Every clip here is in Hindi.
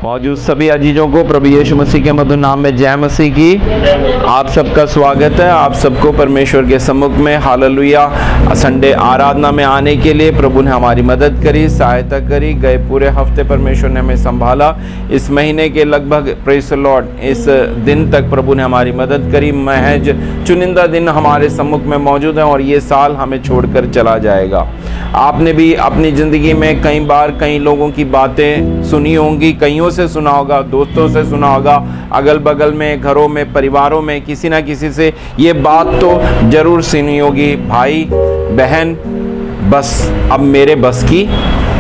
मौजूद सभी अजीजों को प्रभु यीशु मसीह के मधुर नाम में जय मसीह की। आप सबका स्वागत है। आप सबको परमेश्वर के सम्मुख में हालेलुया संडे आराधना में आने के लिए प्रभु ने हमारी मदद करी, सहायता करी। गए पूरे हफ्ते परमेश्वर ने हमें संभाला। इस महीने के लगभग प्रेज़ द लॉर्ड इस दिन तक प्रभु ने हमारी मदद करी। महज चुनिंदा दिन हमारे सम्मुख में मौजूद हैं और ये साल हमें छोड़कर चला जाएगा। आपने भी अपनी ज़िंदगी में कई बार कई लोगों की बातें सुनी होंगी, कईयों से सुना होगा, दोस्तों से सुना होगा, अगल बगल में, घरों में, परिवारों में किसी ना किसी से ये बात तो ज़रूर सुनी होगी, भाई बहन बस अब मेरे बस की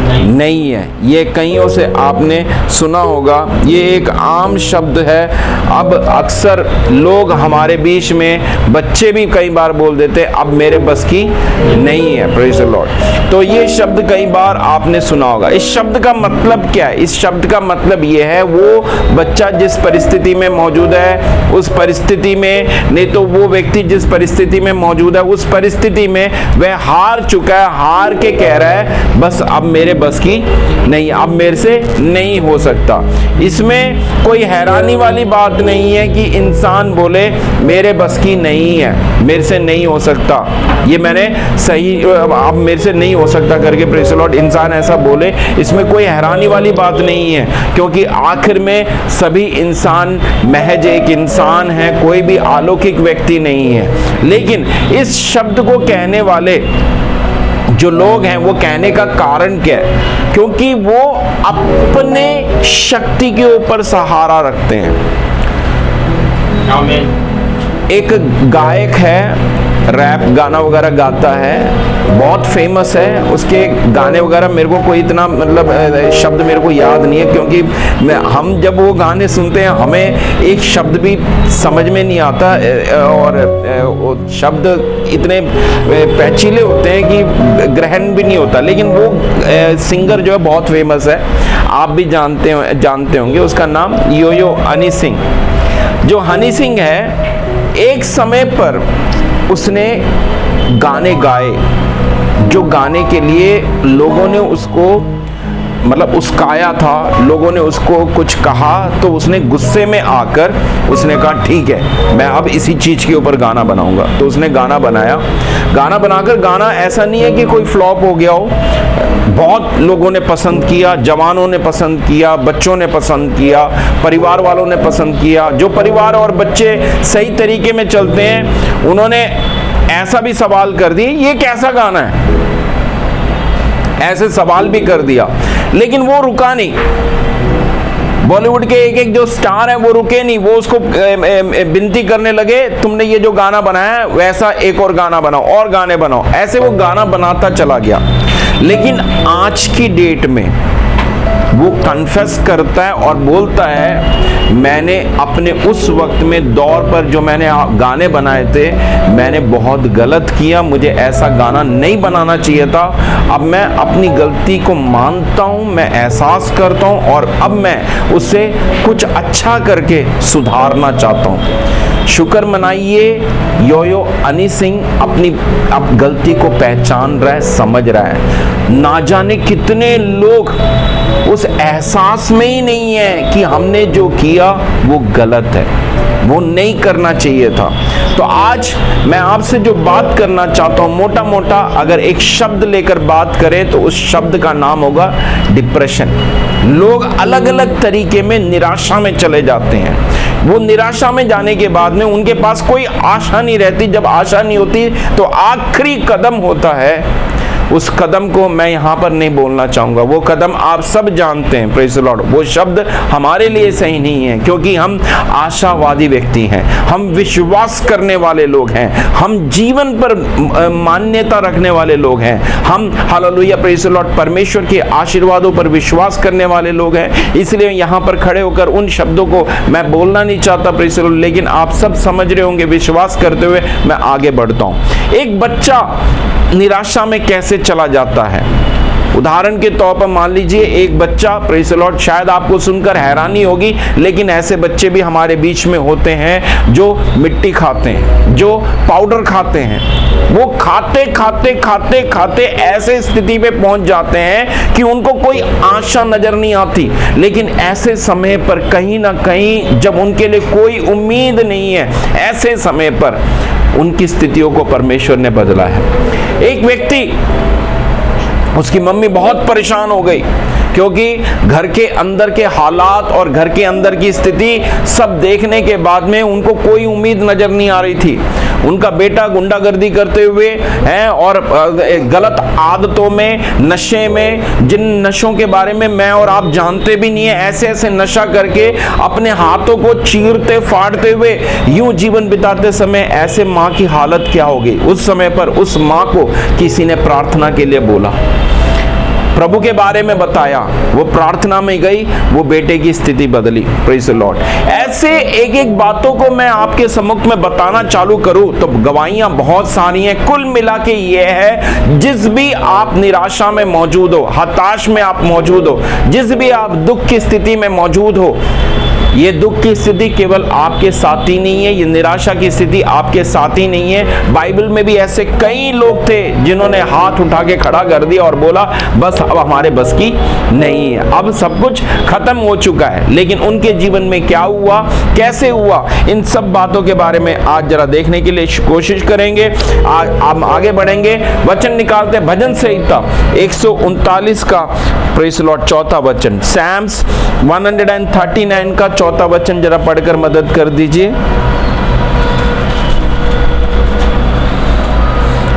नहीं है। ये कईयों से आपने सुना होगा। ये एक आम शब्द है। अब अक्सर लोग हमारे बीच में, बच्चे भी कई बार बोल देते अब मेरे बस की नहीं है। Praise the Lord. तो ये शब्द कई बार आपने सुना होगा। इस शब्द का मतलब क्या है? इस शब्द का मतलब ये है वो बच्चा जिस परिस्थिति में मौजूद है उस परिस्थिति में, नहीं तो वो व्यक्ति जिस परिस्थिति में मौजूद है उस परिस्थिति में वह हार चुका है, हार के कह रहा है बस अब मेरे बस की नहीं, अब मेरे से नहीं हो सकता। इसमें कोई हैरानी वाली बात नहीं है कि इंसान बोले मेरे बस की नहीं है, मेरे से नहीं हो सकता, ये मैंने सही, अब मेरे से नहीं हो सकता करके प्रेज़ द लॉर्ड इंसान ऐसा बोले। इसमें कोई हैरानी वाली बात नहीं है, क्योंकि आखिर में सभी इंसान महज एक इंसान है, कोई भी अलौकिक व्यक्ति नहीं है। लेकिन इस शब्द को कहने वाले जो लोग हैं वो कहने का कारण क्या है? क्योंकि वो अपने शक्ति के ऊपर सहारा रखते हैं। एक गायक है, रैप गाना वगैरह गाता है, बहुत फेमस है। उसके गाने वगैरह मेरे को कोई इतना मतलब शब्द मेरे को याद नहीं है, क्योंकि हम जब वो गाने सुनते हैं हमें एक शब्द भी समझ में नहीं आता और वो शब्द इतने पैचीले होते हैं कि ग्रहण भी नहीं होता। लेकिन वो सिंगर जो है बहुत फेमस है, आप भी जानते होंगे। उसका नाम यो हनी सिंह। जो हनी सिंह है, एक समय पर उसने गाने गाए जो गाने के लिए लोगों ने उसको मतलब उसकाया था, लोगों ने उसको कुछ कहा तो उसने गुस्से में आकर उसने कहा ठीक है मैं अब इसी चीज़ के ऊपर गाना बनाऊंगा। तो उसने गाना बनाया। गाना बनाकर, गाना ऐसा नहीं है कि कोई फ्लॉप हो गया हो, बहुत लोगों ने पसंद किया, जवानों ने पसंद किया, बच्चों ने पसंद किया, परिवार वालों ने पसंद किया। जो परिवार और बच्चे सही तरीके में चलते हैं उन्होंने ऐसा भी सवाल कर दिए ये कैसा गाना है, ऐसे सवाल भी कर दिया। लेकिन वो रुका नहीं। बॉलीवुड के एक जो स्टार हैं वो रुके नहीं, वो उसको विनती करने लगे तुमने ये जो गाना बनाया है वैसा एक और गाना बनाओ और गाने बनाओ। ऐसे वो गाना बनाता चला गया। लेकिन आज की डेट में वो कन्फेस करता है और बोलता है मैंने अपने उस वक्त में दौर पर जो मैंने गाने बनाए थे मैंने बहुत गलत किया, मुझे ऐसा गाना नहीं बनाना चाहिए था। अब मैं अपनी गलती को मानता हूँ, मैं एहसास करता हूँ और अब मैं उससे कुछ अच्छा करके सुधारना चाहता हूँ। शुक्र मनाइए, यो हनी सिंह अपनी गलती को पहचान रहा है, समझ रहा है। ना जाने कितने लोग उस एहसास में ही नहीं है कि हमने जो किया वो गलत है, वो नहीं करना चाहिए था। तो आज मैं आपसे जो बात करना चाहता हूँ, मोटा मोटा अगर एक शब्द लेकर बात करें तो उस शब्द का नाम होगा डिप्रेशन। लोग अलग अलग तरीके में निराशा में चले जाते हैं। वो निराशा में जाने के बाद में उनके पास कोई आशा नहीं रहती। जब आशा नहीं होती तो आखिरी कदम होता है, उस कदम को मैं यहाँ पर नहीं बोलना चाहूँगा। वो कदम आप सब जानते हैं। Praise the Lord. वो शब्द हमारे लिए सही नहीं है, क्योंकि हम आशावादी व्यक्ति हैं, हम विश्वास करने वाले लोग हैं, हम जीवन पर मान्यता रखने वाले लोग हैं, हम हालेलुया प्रेज़ द लॉर्ड परमेश्वर के आशीर्वादों पर विश्वास करने वाले लोग हैं। इसलिए यहाँ पर खड़े होकर उन शब्दों को मैं बोलना नहीं चाहता प्रेज़ द लॉर्ड, लेकिन आप सब समझ रहे होंगे। विश्वास करते हुए मैं आगे बढ़ता हूँ। एक बच्चा निराशा में कैसे चला जाता है? उदाहरण के तौर पर मान लीजिए एक बच्चा, प्रेज़ द लॉर्ड, शायद आपको सुनकर हैरानी होगी, लेकिन ऐसे बच्चे भी हमारे बीच में होते हैं जो मिट्टी खाते हैं, जो पाउडर खाते हैं। वो खाते खाते खाते खाते ऐसे स्थिति पे पहुंच जाते हैं कि उनको कोई आशा नजर नहीं आती। लेकिन ऐसे समय पर कहीं ना कहीं जब उनके लिए कोई उम्मीद नहीं है, ऐसे समय पर उनकी स्थितियों को परमेश्वर ने बदला है। एक व्यक्ति, उसकी मम्मी बहुत परेशान हो गई क्योंकि घर के अंदर के हालात और घर के अंदर की स्थिति सब देखने के बाद में उनको कोई उम्मीद नजर नहीं आ रही थी। उनका बेटा गुंडागर्दी करते हुए हैं और गलत आदतों में, नशे में, जिन नशों के बारे में मैं और आप जानते भी नहीं है, ऐसे ऐसे नशा करके अपने हाथों को चीरते फाड़ते हुए यूं जीवन बिताते समय ऐसे माँ की हालत क्या होगी। उस समय पर उस माँ को किसी ने प्रार्थना के लिए बोला, प्रभु के बारे में बताया, वो प्रार्थना में गई, वो बेटे की स्थिति बदली। Praise the Lord. ऐसे एक एक बातों को मैं आपके सम्मुख में बताना चालू करूं तो गवाहियां बहुत सारी हैं। कुल मिला के ये है, जिस भी आप निराशा में मौजूद हो, हताश में आप मौजूद हो, जिस भी आप दुख की स्थिति में मौजूद हो, ये दुख की स्थिति केवल आपके साथ ही नहीं है, ये निराशा की स्थिति आपके साथ ही नहीं है। बाइबल में भी ऐसे कई लोग थे जिन्होंने हाथ उठा के खड़ा कर दिया और बोला बस अब हमारे बस की नहीं है, अब सब कुछ खत्म हो चुका है। लेकिन उनके जीवन में क्या हुआ, कैसे हुआ, इन सब बातों के बारे में आज जरा देखने के लिए कोशिश करेंगे। हम आगे बढ़ेंगे, वचन निकालते, भजन संहिता 139 का, प्रेज़ द लॉर्ड, चौथा वचन, सैम्स 139 का चौथा वचन जरा पढ़कर मदद कर दीजिए।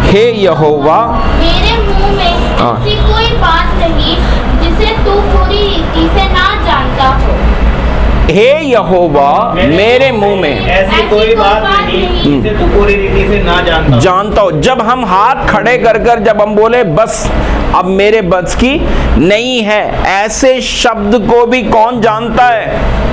हे यहोवा, मेरे मुंह में ऐसी कोई बात नहीं जिसे तू पूरी रीति से ना जानता हो। हे यहोवा, मेरे मुंह में ऐसी कोई बात नहीं जिसे तू पूरी रीति से ना जानता हो। जब हम हाथ खड़े कर कर जब हम बोले बस अब मेरे बस की नहीं है, ऐसे शब्द को भी कौन जानता है?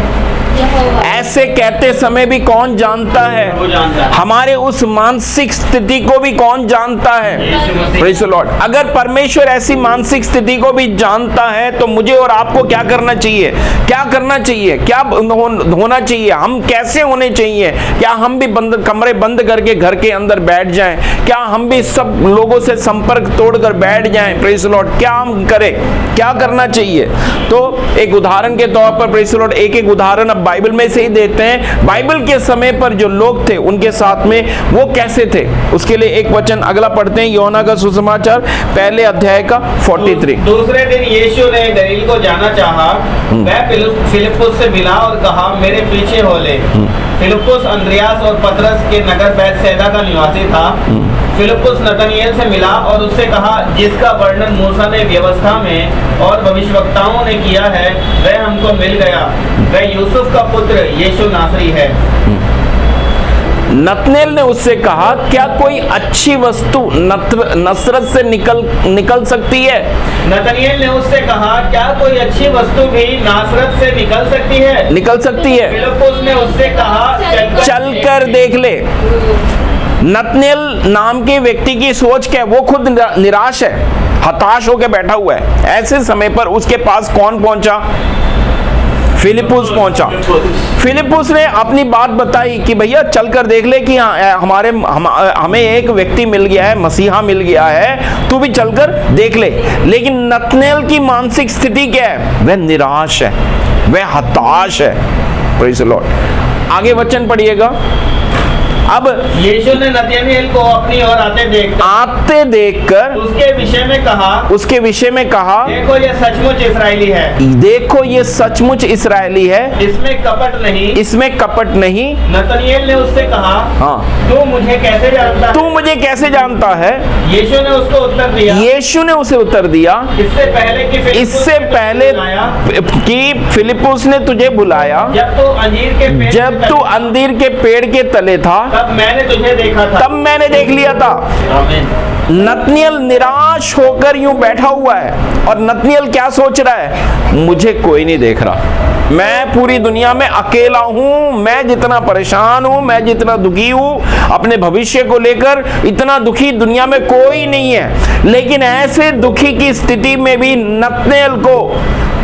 ऐसे कहते समय भी कौन जानता है? हमारे उस मानसिक स्थिति को भी कौन जानता है? Praise the Lord. अगर परमेश्वर ऐसी मानसिक स्थिति को भी जानता है तो मुझे और आपको क्या करना चाहिए? क्या करना चाहिए? क्या होना चाहिए? हम कैसे होने चाहिए? क्या हम भी कमरे बंद करके घर के अंदर बैठ जाएं? क्या हम भी सब लोगों से संपर्क तोड़कर बैठ जाएं? Praise the Lord. क्या हम करें? क्या करना चाहिए? तो एक उदाहरण के तौर पर, प्रेज़ द लॉर्ड, एक एक उदाहरण अब बाइबल में से ही देते हैं। बाइबल के समय पर जो लोग थे उनके साथ में वो कैसे थे, उसके लिए एक वचन अगला पढ़ते हैं, यूहन्ना का सुसमाचार पहले अध्याय का 43। दूसरे दिन यीशु ने गलील को जाना चाहा, वह फिलिप्पुस से मिला और कहा मेरे पीछे हो ले। फिलिप्पुस अंद्रियास और पतरस के नगर बैतसैदा का निवासी था। फिलिप्पुस नतनएल से मिला और उससे कहा जिसका वर्णन मूसा ने व्यवस्था में और भविष्यवक्ताओं ने किया है वह हमको मिल गया, वह यूसुफ का पुत्र यीशु नासरी है। नतनेल ने उससे कहा क्या कोई अच्छी वस्तु नसरत से निकल सकती है? नतनएल ने उससे कहा क्या कोई अच्छी वस्तु भी नासरत से निकल सकती है? निकल सकती है। फिलिप्पुस ने उससे कहा चल कर देख ले। नतनेल नाम के व्यक्ति की सोच क्या है? वो खुद निराश है, हताश होकर बैठा हुआ है। ऐसे समय पर उसके पास कौन पहुंचा? फिलिप्पुस पहुंचा। फिलिप्पुस ने अपनी बात बताई कि भैया चल कर देख ले कि हमें एक व्यक्ति मिल गया है, मसीहा मिल गया है, तू भी चलकर देख ले। लेकिन नतनेल की मानसिक स्थिति क्या है? वह निराश है, वह हताश है। Praise the Lord. आगे वचन पढ़िएगा। अब यीशु ने नतनएल को अपनी ओर आते देखकर उसके विषय में कहा देखो ये सचमुच इस्राएली है। देखो ये सचमुच इस्राएली है, इसमें कपट नहीं। नतनएल ने उससे कहा हाँ तू मुझे कैसे जानता है? यीशु ने उसे उत्तर दिया इससे पहले कि फिलिप्पुस ने तुझे बुलाया जब तू अंजीर के पेड़ के तले था तब मैंने देख लिया था। नतनएल निराश होकर यूं बैठा हुआ है और नतनएल क्या सोच रहा है? मुझे कोई नहीं देख रहा, मैं पूरी दुनिया में अकेला हूं, मैं जितना परेशान हूं, मैं जितना दुखी हूं अपने भविष्य को लेकर, इतना दुखी दुनिया में कोई नहीं है। लेकिन ऐसे दुखी की स्थिति में भी नतनेल को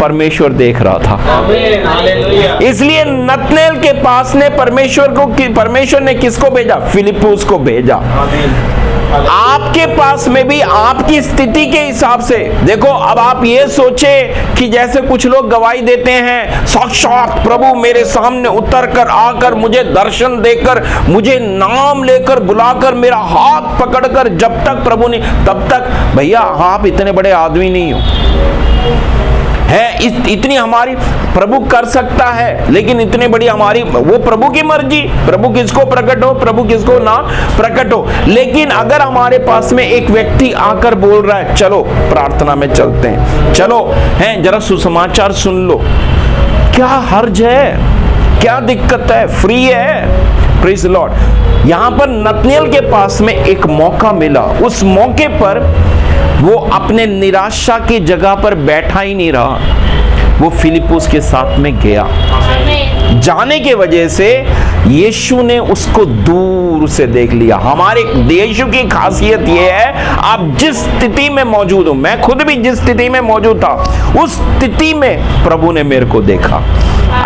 परमेश्वर देख रहा था। आमीन, हालेलुया। इसलिए नतनेल के पास ने परमेश्वर ने किसको भेजा? फिलिप्पुस को भेजा। आमीन। आपके पास में भी आपकी स्थिति के हिसाब से देखो। अब आप ये सोचे कि जैसे कुछ लोग गवाही देते हैं, साक्षात प्रभु मेरे सामने उतर कर आकर मुझे दर्शन देकर, मुझे नाम लेकर बुलाकर, मेरा हाथ पकड़कर, जब तक प्रभु ने, तब तक भैया आप इतने बड़े आदमी नहीं हो है। इतनी हमारी प्रभु कर सकता है, लेकिन इतने बड़ी हमारी, वो प्रभु की मर्जी, प्रभु किसको प्रकट हो, प्रभु किसको ना प्रकट हो। लेकिन अगर हमारे पास में एक व्यक्ति आकर बोल रहा है चलो प्रार्थना में चलते हैं, चलो हैं जरा सुसमाचार सुन लो, क्या हर्ज है, क्या दिक्कत है, फ्री है। Praise the Lord. यहां पर नतनेल के पास में एक मौका मिला। उस मौके पर वो अपने निराशा की जगह पर बैठा ही नहीं रहा, वो फिलिप्पुस के साथ में गया। आमीन। जाने के वजह से यीशु ने उसको दूर से देख लिया। हमारे यीशु की खासियत यह है, आप जिस स्थिति में मौजूद हो, मैं खुद भी जिस स्थिति में मौजूद था, उस स्थिति में प्रभु ने मेरे को देखा।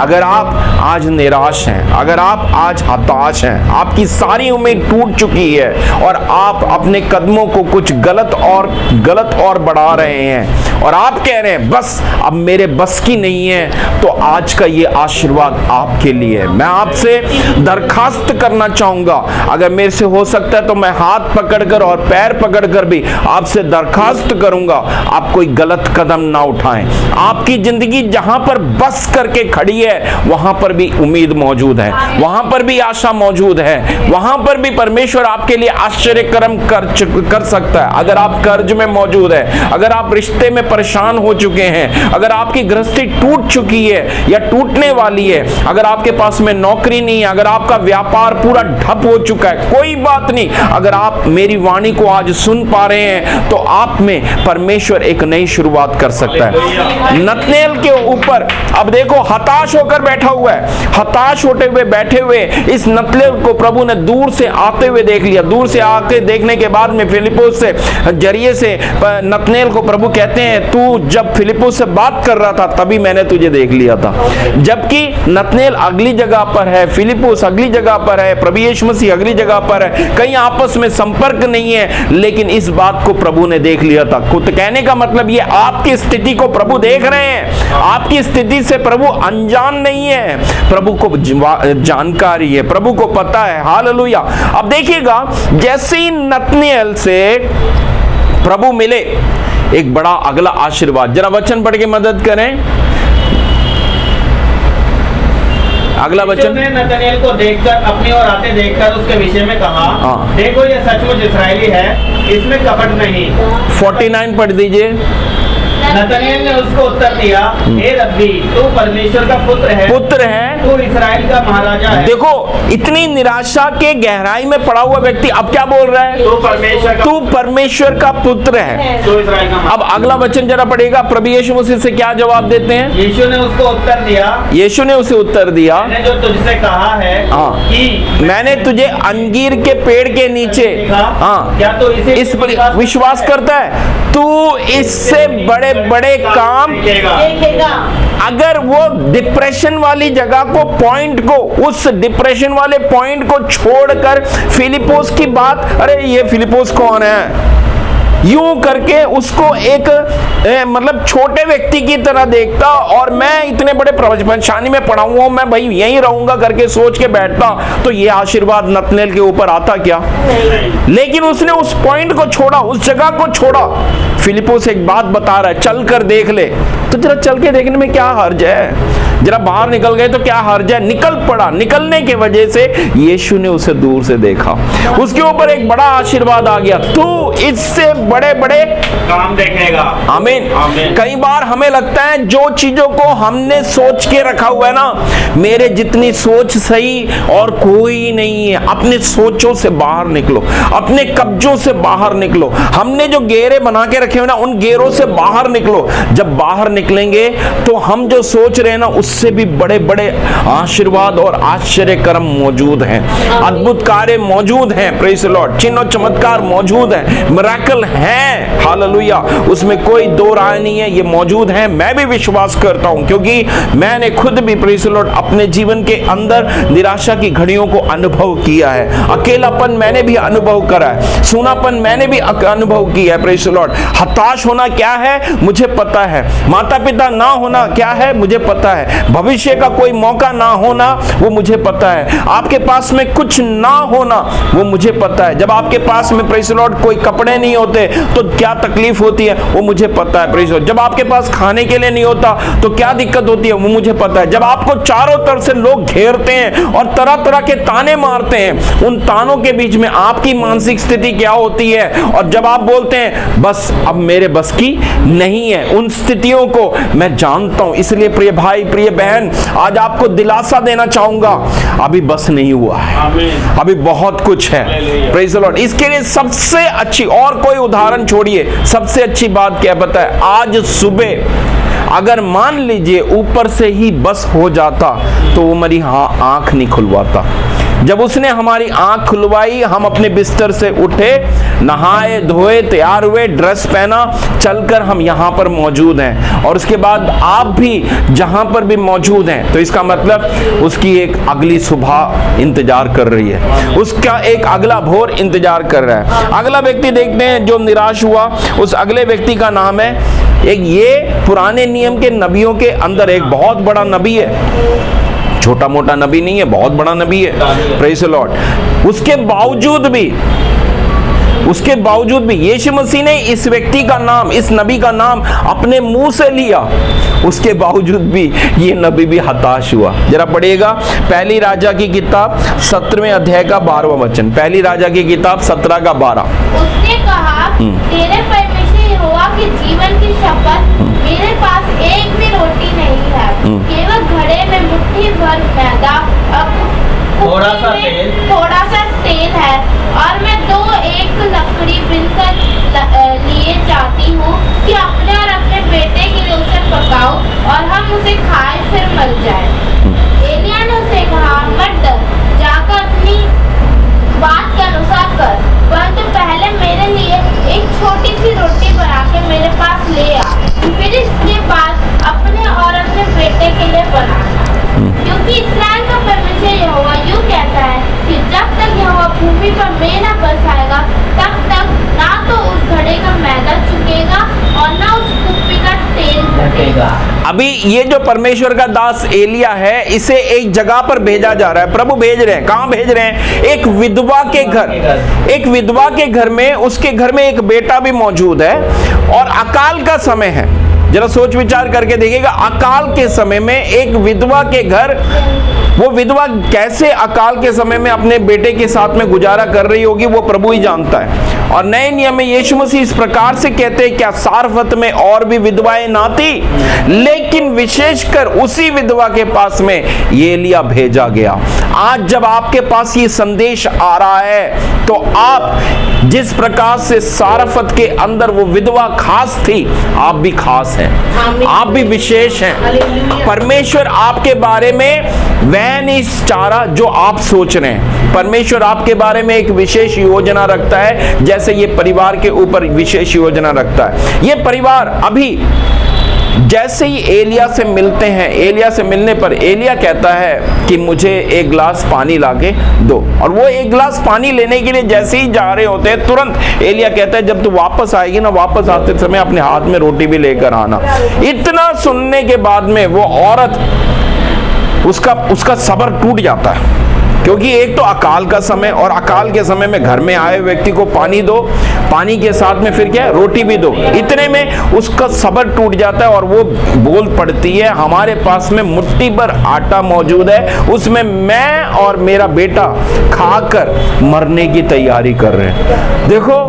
अगर आप आज निराश हैं, अगर आप आज हताश हैं, आपकी सारी उम्मीद टूट चुकी है और आप अपने कदमों को कुछ गलत और बढ़ा रहे हैं और आप कह रहे हैं बस अब मेरे बस की नहीं है, तो आज का ये आशीर्वाद आपके लिए है। मैं आपसे दरखास्त करना चाहूंगा, अगर मेरे से हो सकता है तो मैं हाथ पकड़कर और पैर पकड़कर भी आपसे दरखास्त करूंगा, आप कोई गलत कदम ना उठाएं। आपकी जिंदगी जहां पर बस करके खड़ी है, वहां पर भी उम्मीद मौजूद है, वहां पर भी आशा मौजूद है, वहां पर भी परमेश्वर आपके लिए आश्चर्य कर्म कर सकता है। अगर आप कर्ज में मौजूद है, अगर आप रिश्ते में परेशान हो चुके हैं, अगर आपकी गृहस्थी टूट चुकी है या टूटने वाली है, अगर आपके पास में नौकरी नहीं है, अगर आपका व्यापार पूरा ठप हो चुका है, कोई बात नहीं, अगर आप मेरी वाणी को आज सुन पा रहे हैं तो आप में परमेश्वर एक नई शुरुआत कर सकता है। नतनेल के ऊपर अब देखो, हताश होकर बैठा हुआ है, हताश होते हुए बैठे हुए इस नतनेल को प्रभु ने दूर से आते हुए देख लिया। दूर से आके देखने के बाद में फिलिप्पुस से जरिए से नतनेल को प्रभु कहते हैं, तू जब फिलिप्पुस से बात कर रहा था तभी मैंने तुझे देख लिया था। जबकि नतनेल अगली जगह पर है, फिलिप्पुस अगली जगह पर है, प्रभु यीशु मसीह अगली जगह पर है, कहीं आपस में संपर्क नहीं है, लेकिन इस बात को प्रभु ने देख लिया था। खुद कहने का मतलब ये, आपकी स्थिति को प्रभु देख रहे हैं, आपकी स्थिति से प्रभु अनजान नहीं है, प्रभु को जानकारी है, प्रभु को पता है। हालेलुया। अब देखिएगा, जैसे ही नतनेल से प्रभु मिले, एक बड़ा अगला आशीर्वाद, जरा वचन पढ़ के मदद करें। अगला वचन। ने नतनेल को देखकर, अपनी ओर आते देखकर उसके विषय में कहा, देखो ये सचमुच इस्राएली है, इसमें कपट नहीं। 49 पढ़ दीजिए। नतनेल ने उसको उत्तर दिया, हे रब्बी, तू परमेश्वर का पुत्र है, तू इस्राएल का महाराजा है। देखो, इतनी निराशा के गहराई में पड़ा हुआ व्यक्ति अब क्या बोल रहा है? तू परमेश्वर का पुत्र है, तू इस्राएल का। अब अगला वचन जरा पढ़ेगा। प्रभु यीशु मसीह से क्या जवाब देते हैं? यीशु ने उसको उत्तर दिया, यीशु ने उसे उत्तर दिया, मैंने जो तुझसे कहा है कि मैंने तुझे अंजीर के पेड़ के नीचे, क्या तो इस पर विश्वास करता है? तू इससे बड़े बड़े काम देखेगा। अगर वो डिप्रेशन वाली जगह को, पॉइंट को, उस डिप्रेशन वाले पॉइंट को छोड़कर फिलिप्पुस की बात, अरे ये फिलिप्पुस कौन है, यूं करके उसको एक मतलब छोटे व्यक्ति की तरह देखता और मैं इतने बड़े परेशानी में पड़ा हुआ हूं, मैं भाई यहीं रहूंगा करके सोच के बैठता, तो ये आशीर्वाद नतनेल के ऊपर आता क्या? लेकिन उसने उस पॉइंट को छोड़ा, उस जगह को छोड़ा। फिलिप्पुस एक बात बता रहा है, चल कर देख ले। तो जरा चल के देखने में क्या हर्ज है? जरा बाहर निकल गए तो क्या हर्ज है? निकल पड़ा। निकलने की वजह से यीशु ने उसे दूर से देखा, उसके ऊपर एक बड़ा आशीर्वाद आ गया, तू इससे बड़े बड़े काम देखेगा। आमीन। कई बार हमें लगता है जो चीजों को हमने सोच के रखा हुआ है ना, मेरे जितनी सोच सही और कोई नहीं है, अपने सोचों से बाहर निकलो, अपने कब्जों से बाहर निकलो। हमने जो घेरे बना के रखे हुए ना, उन घेरों से बाहर निकलो। जब बाहर निकलेंगे तो हम जो सोच रहे हैं ना, उससे उससे भी बड़े बड़े आशीर्वाद और आश्चर्य कर्म मौजूद हैं, अद्भुत कार्य मौजूद हैं, प्रेज़ द लॉर्ड, चिन्ह और चमत्कार मौजूद हैं, मिरेकल हैं, हालेलुया, उसमें कोई दो राय नहीं है, ये मौजूद हैं। मैं भी विश्वास करता हूं क्योंकि मैंने खुद भी, प्रेज़ द लॉर्ड, अपने जीवन के अंदर निराशा की घड़ियों को अनुभव किया है, अकेलापन मैंने भी अनुभव करा है, सूनापन मैंने भी अनुभव किया है, प्रेज़ द लॉर्ड, हताश होना क्या है मुझे पता है, माता पिता ना होना क्या है मुझे पता है, भविष्य का कोई मौका ना होना वो मुझे पता है, आपके पास में कुछ ना होना वो मुझे पता है, जब आपके पास में, प्रेज़ द लॉर्ड, कोई कपड़े नहीं होते तो क्या तकलीफ होती है वो मुझे पता है, प्रेज़ द लॉर्ड, जब आपके पास खाने के लिए नहीं होता तो क्या दिक्कत होती है वो मुझे पता है, जब आपको चारों तरफ से लोग घेरते हैं और तरह तरह के ताने मारते हैं, उन तानों के बीच में आपकी मानसिक स्थिति क्या होती है, और जब आप बोलते हैं बस अब मेरे बस की नहीं है, उन स्थितियों को मैं जानता हूं। इसलिए प्रिय भाई, प्रिय बहन, आज आपको दिलासा देना चाहूंगा, अभी बस नहीं हुआ है, अभी बहुत कुछ है, प्रेज़ द लॉर्ड। इसके लिए सबसे अच्छी, और कोई उदाहरण छोड़िए, सबसे अच्छी बात क्या पता है, आज सुबह अगर मान लीजिए ऊपर से ही बस हो जाता तो वो मेरी आंख नहीं खुलवाता। जब उसने हमारी आंख खुलवाई, हम अपने बिस्तर से उठे, नहाए धोए, तैयार हुए, ड्रेस पहना, चलकर हम यहाँ पर मौजूद हैं, और उसके बाद आप भी जहाँ पर भी मौजूद हैं, तो इसका मतलब उसकी एक अगली सुबह इंतजार कर रही है, उसका एक अगला भोर इंतजार कर रहा है। अगला व्यक्ति देखते हैं जो निराश हुआ, उस अगले व्यक्ति का नाम है, एक ये पुराने नियम के नबियों के अंदर एक बहुत बड़ा नबी है, छोटा मोटा नबी नहीं है, बहुत बड़ा नबी है, प्रेज़ द लॉर्ड। उसके बावजूद भी यीशु मसीह ने इस व्यक्ति का नाम, इस नबी का नाम अपने मुंह से लिया, उसके बावजूद भी ये नबी भी हताश हुआ। जरा पढ़िएगा पहली राजा की किताब 17वें अध्याय का 12वां वचन, पहली राजा की किताब 17 का 12। उसने कहा, तेरे परमेश्वर यहोवा के जीवन की शपथ, मेरे पास एक भी रोटी नहीं है, केवल घड़े में मुट्ठी भर मैदा, थोड़ा सा तेल है, और मैं एक लकड़ी बिनकर लिए चाहती हूँ कि अपने और अपने बेटे के लिए उसे पकाओ और हम उसे खाए फिर मर जाए। एलिया ने उसे कहा, मत डर, जाकर अपनी बात के अनुसार कर, परंतु पहले मेरे लिए एक छोटी सी रोटी बना के मेरे पास ले आ, फिर इसके बाद अपने और अपने बेटे के लिए बनाना, क्योंकि इस्राएल का परमेश्वर यहोवा यूं कहता है कि जब तक यहोवा भूमि पर मेंह न बरसाएगा, तब तक ना तो उस घड़े का मैदा चुकेगा और ना उस कुप्पी का तेल घटेगा। अभी ये जो परमेश्वर का दास एलिया है, इसे एक जगह पर भेजा जा रहा है, प्रभु भेज रहे हैं। कहां भेज रहे हैं? एक विधवा के घर। एक विधवा के घर में, उसके घर में एक बेटा भी मौजूद है और अकाल का समय है। जरा सोच विचार करके देखिएगा, अकाल के समय में एक विधवा के घर, वो विधवा कैसे अकाल के समय में अपने बेटे के साथ में गुजारा कर रही होगी वो प्रभु ही जानता है। और नए नियम में यीशु मसीह इस प्रकार से कहते हैं, क्या सारफत में और भी विधवाएं ना थी, लेकिन विशेषकर उसी विधवा के पास में ये एलिया भेजा गया। आज जब आपके पास ये संदेश आ रहा है तो आप जिस प्रकार से सारफत के अंदर वो विधवा खास थी, आप भी खास हैं, आप भी विशेष हैं। परमेश्वर आपके बारे में वह नहीं चाह रहा जो आप सोच रहे हैं। परमेश्वर आपके बारे में एक विशेष योजना रखता है, जैसे ये परिवार के ऊपर विशेष योजना रखता है। ये परिवार अभी जैसे ही एलिया से मिलते हैं, एलिया से मिलने पर एलिया कहता है कि मुझे एक गिलास पानी लाके दो, और वो एक गिलास पानी लेने के लिए जैसे ही जा रहे होते हैं, तुरंत एलिया कहता है जब तू वापस आएगी ना, वापस आते समय अपने हाथ में रोटी भी लेकर आना। इतना सुनने के बाद में वो औरत, उसका सब्र टूट जाता है, क्योंकि एक तो अकाल का समय, और अकाल के समय में घर में आए व्यक्ति को पानी दो, पानी के साथ में फिर क्या, रोटी भी दो। इतने में उसका सब्र टूट जाता है और वो बोल पड़ती है, हमारे पास में मुट्ठी भर आटा मौजूद है, उसमें मैं और मेरा बेटा खाकर मरने की तैयारी कर रहे हैं। देखो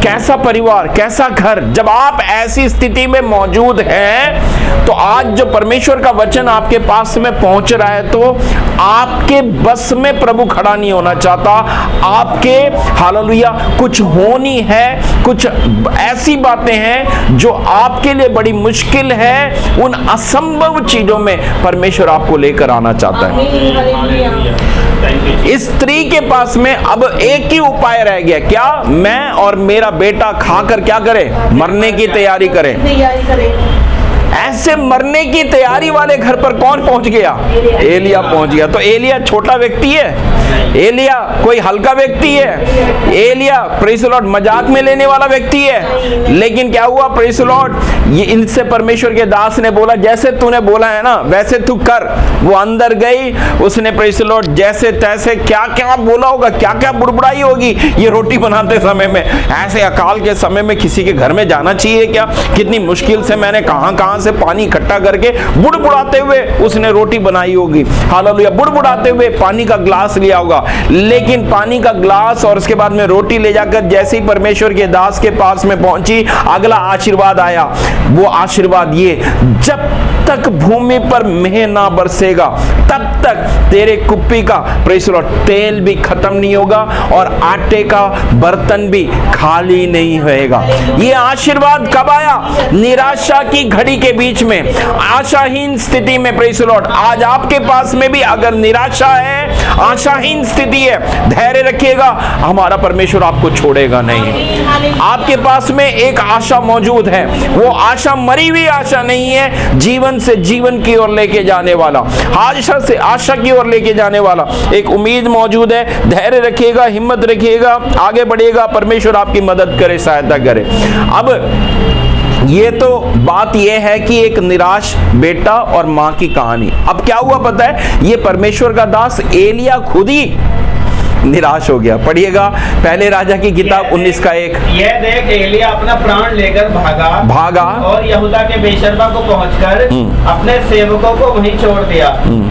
कैसा परिवार, कैसा घर। जब आप ऐसी स्थिति में मौजूद हैं तो आज जो परमेश्वर का वचन आपके पास में पहुंच रहा है, तो आपके बस में में प्रभु खड़ा नहीं होना चाहता। आपके हालेलुया कुछ होनी है, कुछ ऐसी बातें हैं जो आपके लिए बड़ी मुश्किल है, उन असंभव चीजों में परमेश्वर आपको लेकर आना चाहता है। इस स्त्री के पास में अब एक ही उपाय रह गया, क्या? मैं और मेरा बेटा खाकर क्या करे? मरने की तैयारी करे। ऐसे मरने की तैयारी वाले घर पर कौन पहुंच गया? एलिया पहुंच गया। तो एलिया छोटा व्यक्ति है? एलिया कोई हल्का व्यक्ति है? एलिया प्रेज़ द लॉर्ड मजाक में लेने वाला व्यक्ति है? लेकिन क्या हुआ प्रेज़ द लॉर्ड, ये इनसे परमेश्वर के दास ने बोला जैसे तूने बोला है ना वैसे तू कर। वो अंदर गई, उसने प्रेज़ द लॉर्ड जैसे तैसे क्या क्या बोला होगा, क्या क्या बुड़बुड़ाई होगी ये रोटी बनाते समय में। ऐसे अकाल के समय में किसी के घर में जाना चाहिए क्या? कितनी मुश्किल से मैंने कहां से पानी इकट्ठा करके बुड़बुड़ाते हुए उसने रोटी बनाई होगी। हालेलुया, बुड़बुड़ाते हुए पानी का ग्लास लिया होगा। लेकिन पानी का ग्लास और उसके बाद में रोटी ले जाकर जैसे ही परमेश्वर के दास के पास में पहुंची, अगला आशीर्वाद आया। वो आशीर्वाद ये, जब तक भूमि पर मेह ना बरसेगा तब तक तेरे कुप्पी का प्रेज़ द लॉर्ड तेल भी खत्म नहीं होगा और आटे का बर्तन भी खाली नहीं होएगा। ये आशीर्वाद कब आया? निराशा की घड़ी के बीच में, आशाहीन स्थिति में। प्रेज़ द लॉर्ड आज आपके पास में भी अगर निराशा है, आशाहीन स्थिति है, धैर्य रखिएगा, हमारा परमेश्वर आपको छोड़ेगा नहीं। आपके पास में एक आशा मौजूद है, वो आशा मरी हुई आशा नहीं है, जीवन से जीवन की ओर लेके जाने वाला, आशा से आशा की ओर लेके जाने वाला एक उम्मीद मौजूद है। धैर्य रखिएगा, हिम्मत रखिएगा, आगे बढ़िएगा, परमेश्वर आपकी मदद करे, सहायता करे। अब ये तो बात ये है कि एक निराश बेटा और मां की कहानी। अब क्या हुआ पता है? ये परमेश्वर का दास एलिया खुद ही निराश हो गया। पढ़िएगा पहले राजा की किताब 19:1। यह देख एलिया अपना प्राण लेकर भागा और यहूदा के बेशर्मा को पहुंचकर अपने सेवकों को वहीं छोड़ दिया।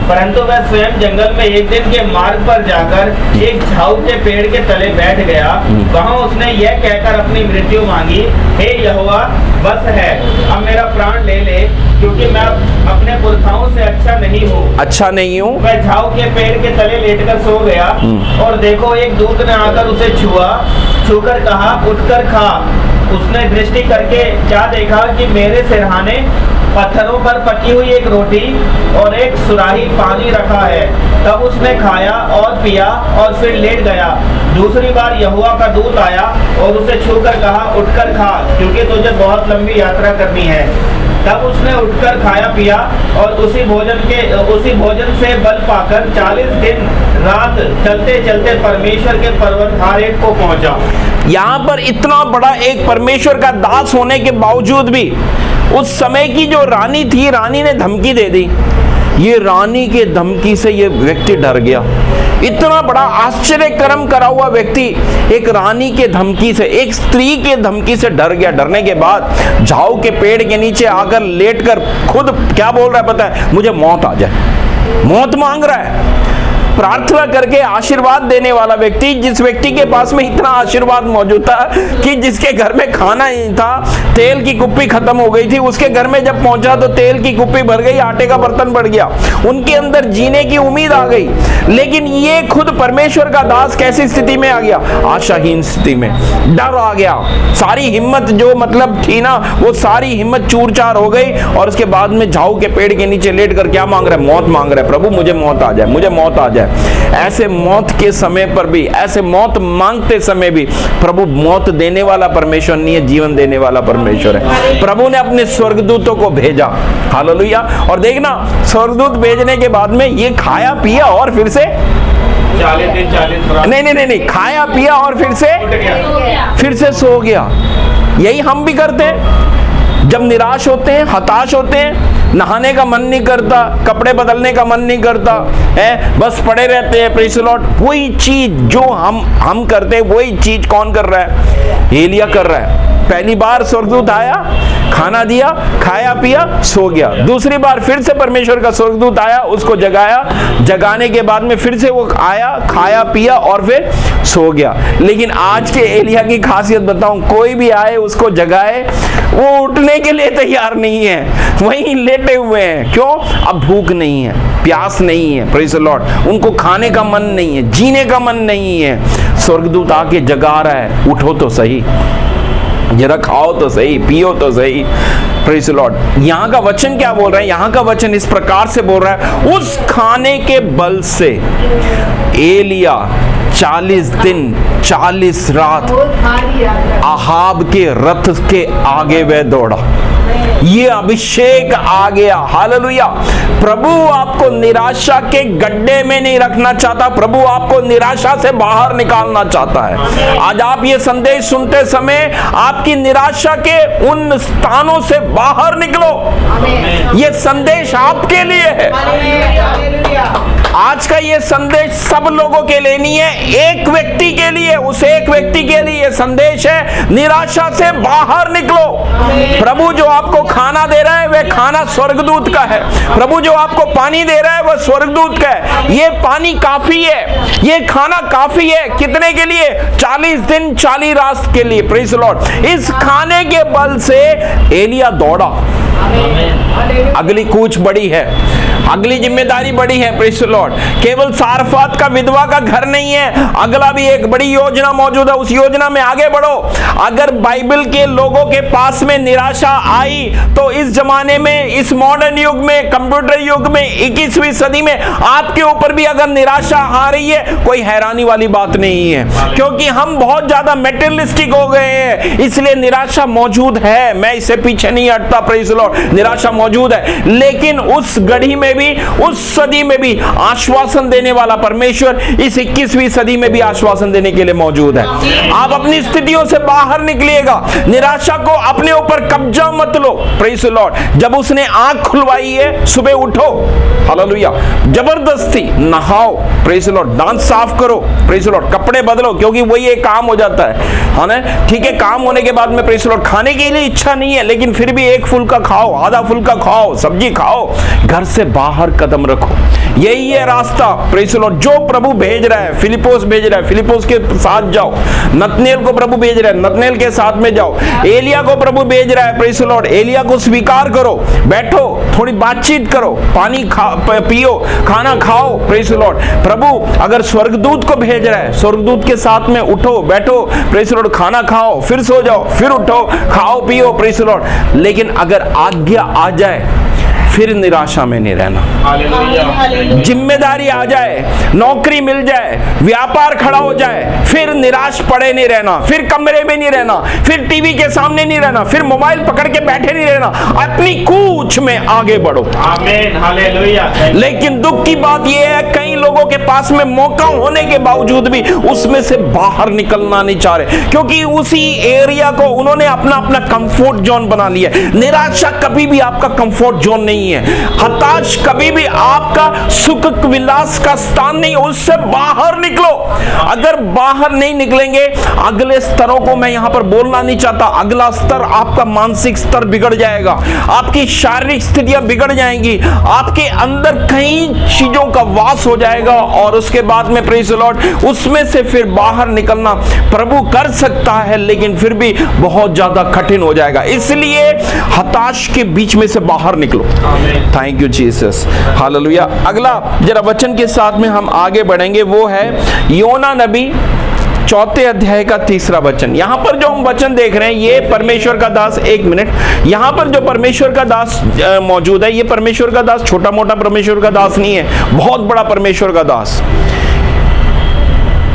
परंतु वह स्वयं जंगल में एक दिन के मार्ग पर जाकर एक झाऊ के पेड़ के तले बैठ गया। वहां उसने यह कहकर अपनी मृत्यु मांगी, हे यहोवा बस है, अब मेरा प्राण ले ले, क्योंकि मैं अपने पुरखाओं से अच्छा नहीं हूँ। वह झाऊ के पेड़ के तले लेटकर सो गया और देखो एक दूत ने आकर उसे छूकर कहा, उठकर खा। उसने दृष्टि करके क्या देखा कि मेरे सिरहाने पत्थरों पर पकी हुई एक रोटी और एक सुराही पानी रखा है। तब उसने खाया और पिया और फिर लेट गया। दूसरी बार यहोवा का दूत आया और उसे छूकर कहा, उठकर खा, क्योंकि तुझे बहुत लंबी यात्रा करनी है। तब उसने उठकर खाया पिया और उसी भोजन से बल पाकर 40 दिन रात चलते चलते परमेश्वर के पर्वत हारेत को पहुंचा। यहाँ पर इतना बड़ा एक परमेश्वर का दास होने के बावजूद भी उस समय की जो रानी थी, रानी ने धमकी दे दी। ये रानी के धमकी से ये व्यक्ति डर गया। इतना बड़ा आश्चर्य कर्म करा हुआ व्यक्ति एक रानी के धमकी से, एक स्त्री के धमकी से डर गया। डरने के बाद झाऊ के पेड़ के नीचे आकर लेटकर खुद क्या बोल रहा है पता है? मुझे मौत आ जाए। मौत मांग रहा है। प्रार्थना करके आशीर्वाद देने वाला व्यक्ति, जिस व्यक्ति के पास में इतना आशीर्वाद मौजूद था कि जिसके घर में खाना नहीं था, तेल की कुप्पी खत्म हो गई थी, उसके घर में जब पहुंचा तो तेल की कुप्पी भर गई, आटे का बर्तन बढ़ गया, उनके अंदर जीने की उम्मीद आ गई। लेकिन ये खुद परमेश्वर का दास कैसी स्थिति में आ गया? आशाहीन स्थिति में। डर आ गया, सारी हिम्मत जो मतलब थी ना, वो सारी हिम्मत चूर चार हो गई। और उसके बाद में झाऊ के पेड़ के नीचे लेट कर क्या मांग रहा है? मौत मांग रहा है। प्रभु मुझे मौत आ जाए, मुझे मौत आ जाए। ऐसे मौत के समय पर भी, ऐसे मौत मांगते समय भी प्रभु मौत देने वाला परमेश्वर नहीं है, जीवन देने वाला परमेश्वर है। प्रभु ने अपने स्वर्गदूतों को भेजा। हालेलुया। और देखना, स्वर्गदूत भेजने के बाद में ये खाया पिया और फिर से 40 दिन नहीं, खाया पिया और फिर से सो गया। यही हम भी करते हैं जब निराश होते हैं, हताश होते हैं। नहाने का मन नहीं करता, कपड़े बदलने का मन नहीं करता है, बस पड़े रहते हैं। Praise the Lord. वही चीज जो हम करते हैं, वही चीज कौन कर रहा है? एलिया कर रहा है। पहली बार स्वर्गदूत आया, खाना दिया, खाया पिया, सो गया। दूसरी बार फिर से परमेश्वर का स्वर्गदूत आया, उसको जगाया, जगाने के बाद में फिर से वो आया, खाया पिया और फिर सो गया। लेकिन आज के एलिया की खासियत बताऊं, कोई भी आए उसको जगाए, वो उठने के लिए तैयार नहीं है, वहीं लेटे हुए हैं। क्यों? अब भूख नहीं है, प्यास नहीं है, प्रेज़ द लॉर्ड, उनको खाने का मन नहीं है, जीने का मन नहीं है। स्वर्गदूत आके जगा रहा है, उठो तो सही, जरा खाओ तो सही, पियो तो सही, प्रेज़ द लॉर्ड। यहाँ का वचन क्या बोल रहा है? यहाँ का वचन इस प्रकार से बोल रहा है, उस खाने के बल से एलिया 40 दिन 40 रात अहाब के रथ के आगे वह दौड़ा। ये अभिषेक आ गया, हालेलुया। प्रभु आपको निराशा के गड्ढे में नहीं रखना चाहता, प्रभु आपको निराशा से बाहर निकालना चाहता है। आज आप ये संदेश सुनते समय आपकी निराशा के उन स्थानों से बाहर निकलो। ये संदेश आपके लिए है। आज का ये संदेश सब लोगों के लिए नहीं है, एक व्यक्ति के लिए, उस एक व्यक्ति के लिए संदेश है, निराशा से बाहर निकलो। प्रभु जो आपको खाना दे रहा है वह खाना स्वर्गदूत का है। प्रभु जो आपको पानी दे रहा है वह स्वर्गदूत का है। ये पानी काफी है, ये खाना काफी है। कितने के लिए? 40 दिन 40 रात के लिए, प्रेज़ द लॉर्ड। इस खाने के बल से एलिया दौड़ा। अगली कूच बड़ी है, अगली जिम्मेदारी बड़ी है, प्रेज़ द लॉर्ड। केवल सारफात का विधवा का घर नहीं है, अगला भी एक बड़ी योजना मौजूद है, उस योजना में आगे बढ़ो। अगर बाइबल के लोगों के पास में निराशा आई तो इस जमाने में, इस मॉडर्न युग में, कंप्यूटर युग में, 21वीं सदी में आपके ऊपर भी अगर निराशा आ रही है, कोई हैरानी वाली बात नहीं है, क्योंकि हम बहुत ज्यादा मेटेरियलिस्टिक हो गए हैं, इसलिए निराशा मौजूद है। मैं इससे पीछे नहीं हटता, प्रेज़ द लॉर्ड, निराशा मौजूद है। लेकिन उस घड़ी में भी, उस सदी में भी आश्वासन देने वाला परमेश्वर इस 21वीं सदी में भी आश्वासन देने के लिए मौजूद है। आप अपनी स्थितियों से बाहर निकलिएगा, निराशा को अपने ऊपर कब्जा मत लो, प्रेज़ द लॉर्ड। जब उसने आंख खुलवाई है, सुबह उठो, हालेलुया, जबरदस्ती नहाओ, प्रेज़ द लॉर्ड, दांत साफ करो, प्रेज़ द लॉर्ड, कपड़े बदलो, क्योंकि वही एक काम हो जाता है ना। ठीक है, काम होने के बाद में प्रेज़ द लॉर्ड, खाने के लिए इच्छा नहीं है, लेकिन फिर भी एक फुल्का खाओ, आधा फुल्का खाओ, सब्जी खाओ, घर से बाहर कदम रखो। यही है रास्ता, प्रेज़ द लॉर्ड, जो प्रभु भेज रहा है। फिलिपोस भेज रहा है, फिलिपोस के साथ जाओ। नतनेल को प्रभु भेज रहा है, नतनेल के साथ में जाओ। एलिया को प्रभु भेज रहा है, प्रेज़ द लॉर्ड, एलिया को स्वीकार करो, बैठो, थोड़ी बातचीत करो, पानी पियो, खाना खाओ, प्रेज़ द लॉर्ड। प्रभु अगर स्वर्गदूत को भेज रहा है, स्वर्गदूत के साथ में उठो, बैठो, प्रेज़ द लॉर्ड, खाना खाओ, फिर सो जाओ, फिर उठो, खाओ पियो, प्रेज़ द लॉर्ड। लेकिन अगर आज्ञा आ जाए, फिर निराशा में नहीं रहना। जिम्मेदारी आ जाए, नौकरी मिल जाए, व्यापार खड़ा हो जाए, फिर निराश पड़े नहीं रहना, फिर कमरे में नहीं रहना, फिर टीवी के सामने नहीं रहना, फिर मोबाइल पकड़ के बैठे नहीं रहना, अपनी कूच में आगे बढ़ो। आमीन, हालेलुया। लेकिन दुख की बात यह है, कई लोगों के पास में मौका होने के बावजूद भी उसमें से बाहर निकलना नहीं चाह रहे, क्योंकि उसी एरिया को उन्होंने अपना अपना कंफर्ट जोन बना लिया। निराशा कभी भी आपका कंफर्ट जोन नहीं है, हताश कभी भी आपका सुख विलास का स्थान नहीं, उससे बाहर निकलो। अगर बाहर नहीं निकलेंगे, अगले स्तरों को मैं यहां पर बोलना नहीं चाहता, अगला स्तर आपका मानसिक स्तर बिगड़ जाएगा, आपकी शारीरिक स्थितियां बिगड़ जाएंगी, आपके अंदर कई चीजों का वास हो जाएगा, और उसके बाद में प्रेज़ द लॉर्ड, उसमें से फिर बाहर निकलना प्रभु कर सकता है, लेकिन फिर भी बहुत ज्यादा कठिन हो जाएगा। इसलिए हताश के बीच में से बाहर निकलो। Thank you Jesus, hallelujah. अगला जरा वचन के साथ में हम आगे बढ़ेंगे, वो है योना नबी 4 अध्याय का 3 वचन। यहां पर जो हम वचन देख रहे हैं, ये परमेश्वर का दास, एक मिनट, यहां पर जो परमेश्वर का दास मौजूद है, ये परमेश्वर का दास छोटा मोटा परमेश्वर का दास नहीं है, बहुत बड़ा परमेश्वर का दास।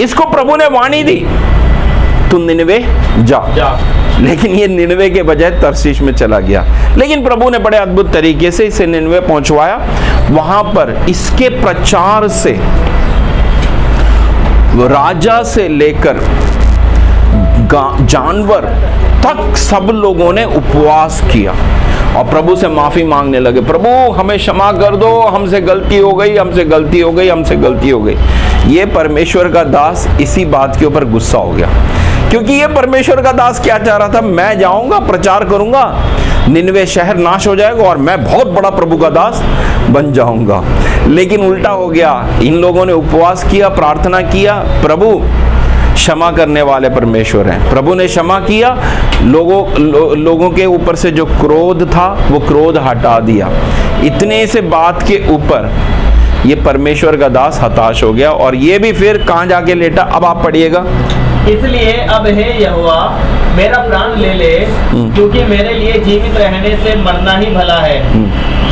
इसको प्रभु ने वाणी दी, तू निनवे जा। लेकिन ये निनवे के बजाय तरशीश में चला गया, लेकिन प्रभु ने बड़े अद्भुत तरीके से इसे निनवे पहुंचवाया। वहां पर इसके प्रचार से राजा से लेकर जानवर तक सब लोगों ने उपवास किया और प्रभु से माफी मांगने लगे। प्रभु हमें क्षमा कर दो, हमसे गलती हो गई, हमसे गलती हो गई, हमसे गलती हो गई। ये परमेश्वर का दास इसी बात के ऊपर गुस्सा हो गया क्योंकि ये परमेश्वर का दास क्या चाह रहा था, मैं जाऊंगा, प्रचार करूंगा, निनवे शहर नाश हो जाएगा और मैं बहुत बड़ा प्रभु का दास बन जाऊंगा। लेकिन उल्टा हो गया। इन लोगों ने उपवास किया, प्रार्थना किया, प्रभु क्षमा करने वाले परमेश्वर हैं। प्रभु ने क्षमा किया, लोगों के ऊपर से जो क्रोध था वो क्रोध हटा दिया। इतने से बात के ऊपर ये परमेश्वर का दास हताश हो गया और ये भी फिर कहाँ जाके लेटा, अब आप पढ़िएगा। इसलिए अब हे यहोवा मेरा प्राण ले ले, क्योंकि मेरे लिए जीवित रहने से मरना ही भला है।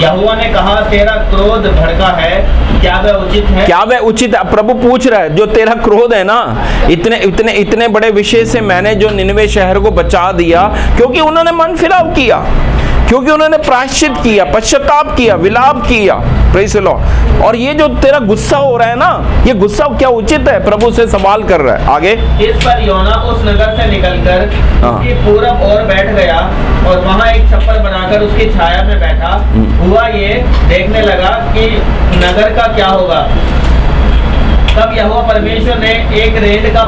यहोवा ने कहा, तेरा क्रोध भड़का है, क्या वह उचित है? क्या वह उचित है? प्रभु पूछ रहा है, जो तेरा क्रोध है ना, इतने बड़े विषय से मैंने जो निनवे शहर को बचा दिया, क्योंकि उन्होंने मन फिराव किया, क्योंकि उन्होंने प्रायश्चित किया, पश्चाताप किया, विलाप किया। Praise the Lord. और ये जो तेरा गुस्सा हो रहा है ना, ये गुस्सा क्या उचित है? प्रभु से सवाल कर रहा है। आगे, इस पर योना उस नगर से निकलकर उसकी पूरब ओर बैठ गया और वहां एक छप्पर बनाकर उसकी छाया में बैठा। हुआ ये देखने लगा कि नगर का क्या होगा। तब यहोवा परमेश्वर ने एक रेत का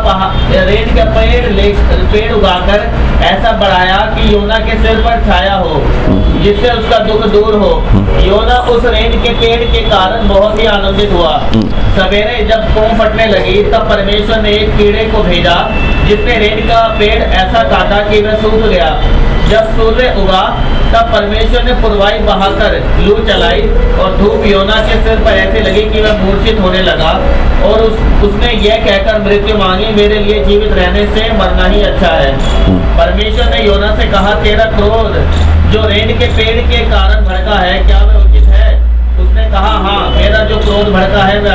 पेड़ उगाकर ऐसा बढ़ाया कि योना के सिर पर छाया हो, जिससे उसका दुख दूर हो। योना उस रेत के पेड़ के कारण बहुत ही आनंदित हुआ। सवेरे जब कोम फटने लगी तब परमेश्वर ने एक कीड़े को भेजा, जिसने रेत का पेड़ ऐसा काटा कि वह सूख गया। जब सूर्य उगा तब परमेश्वर ने पुरवाई बहाकर लू चलाई और धूप योना के सिर पर ऐसे लगी कि वह मूर्छित होने लगा। और उसने यह कहकर मृत्यु मांगी, मेरे लिए जीवित रहने से मरना ही अच्छा है। परमेश्वर ने योना से कहा, तेरा क्रोध जो रेत के पेड़ के कारण भड़का है, क्या वह उचित है? उसने कहा, हाँ, मेरा जो क्रोध भड़का है वह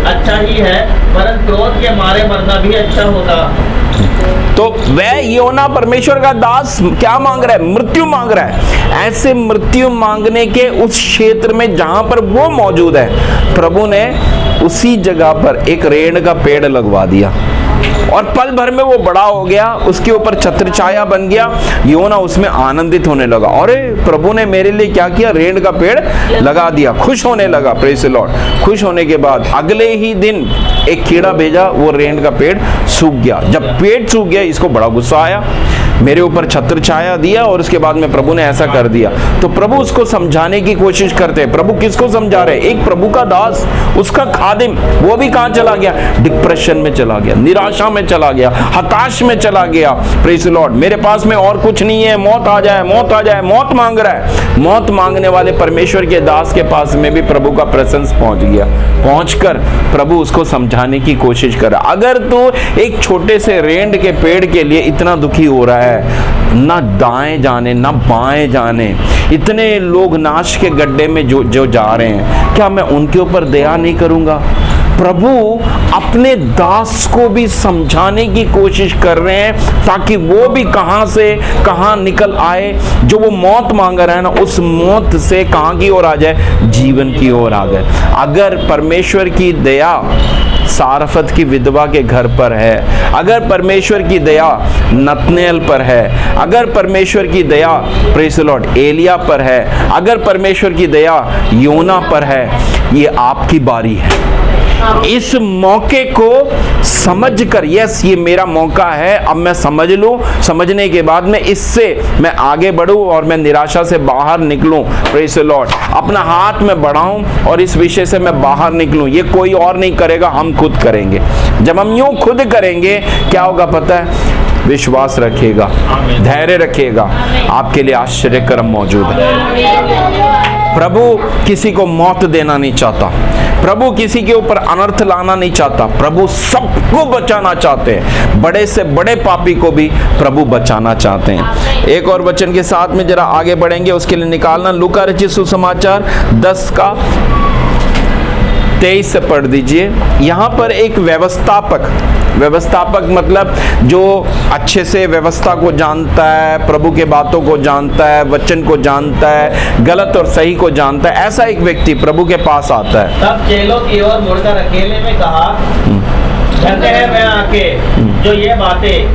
अच्छा ही है, वरन क्रोध के मारे मरना भी अच्छा होता। तो वह योना परमेश्वर का दास क्या मांग रहा है? मृत्यु मांग रहा है। ऐसे मृत्यु मांगने के उस क्षेत्र में जहां पर वो मौजूद है, प्रभु ने उसी जगह पर एक रेंड का पेड़ लगवा दिया और पल भर में वो बड़ा हो गया, उसके ऊपर छत्र छाया बन गया। योना उसमें आनंदित होने लगा, अरे प्रभु ने मेरे लिए क्या किया, रेंड का पेड़ लगा दिया, खुश होने लगा। Praise the Lord. खुश होने के बाद अगले ही दिन एक कीड़ा भेजा, वो रेंड का पेड़ सूख गया। जब पेड़ सूख गया, इसको बड़ा गुस्सा आया, मेरे ऊपर छत्र छाया दिया और उसके बाद में प्रभु ने ऐसा कर दिया। तो प्रभु उसको समझाने की कोशिश करते हैं। प्रभु किसको समझा रहे? एक प्रभु का दास, उसका खादिम, वो भी कहां चला गया? डिप्रेशन में चला गया, निराशा में चला गया, हताश में चला गया। Praise the Lord. मेरे पास में और कुछ नहीं है, मौत आ जाए, मौत आ जाए, मौत मांग रहा है। मौत मांगने वाले परमेश्वर के दास के पास में भी प्रभु का प्रेजेंस पहुंच गया। पहुंचकर प्रभु उसको समझाने की कोशिश कर रहा, अगर तू एक छोटे से रेंड के पेड़ के लिए इतना दुखी हो रहा है, ना दाएं जाने ना बाएं जाने, इतने लोग नाश के गड्ढे में जो जा रहे हैं, क्या मैं उनके ऊपर दया नहीं करूंगा? प्रभु अपने दास को भी समझाने की कोशिश कर रहे हैं ताकि वो भी कहां से कहां निकल आए। जो वो मौत मांग रहा है ना, उस मौत से कहां की ओर आ जाए? जीवन की ओर आ जाए। अगर परमेश्वर की दया सारफत की विधवा के घर पर है, अगर परमेश्वर की दया नतनेल पर है, अगर परमेश्वर की दया प्रेज़ द लॉर्ड एलिया पर है, अगर परमेश्वर की दया योना पर है, ये आपकी बारी है। इस मौके को समझकर, यस ये मेरा मौका है, अब मैं समझ लूं, समझने के बाद में इससे मैं आगे बढ़ूं और मैं निराशा से बाहर निकलूं। Praise the Lord. अपना हाथ में बढ़ाऊं और इस विषय से मैं बाहर निकलूं। ये कोई और नहीं करेगा, हम खुद करेंगे। जब हम यूं खुद करेंगे, क्या होगा पता है? विश्वास रखिएगा, धैर्य रखिएगा, आपके लिए आश्चर्यक्रम मौजूद है। प्रभु किसी को मौत देना नहीं चाहता, प्रभु किसी के ऊपर अनर्थ लाना नहीं चाहता, प्रभु सबको बचाना चाहते हैं। बड़े से बड़े पापी को भी प्रभु बचाना चाहते हैं। एक और वचन के साथ में जरा आगे बढ़ेंगे, उसके लिए निकालना लूका रचित सुसमाचार 10 का 23 से पढ़ दीजिए। यहाँ पर एक व्यवस्थापक मतलब जो अच्छे से व्यवस्था को जानता है, प्रभु के बातों को जानता है, वचन को जानता है, गलत और सही को जानता है, ऐसा एक व्यक्ति प्रभु के पास आता है। तब चेलों की ओर मुड़कर अकेले में कहा, धन्य है मैं आके जो ये बातें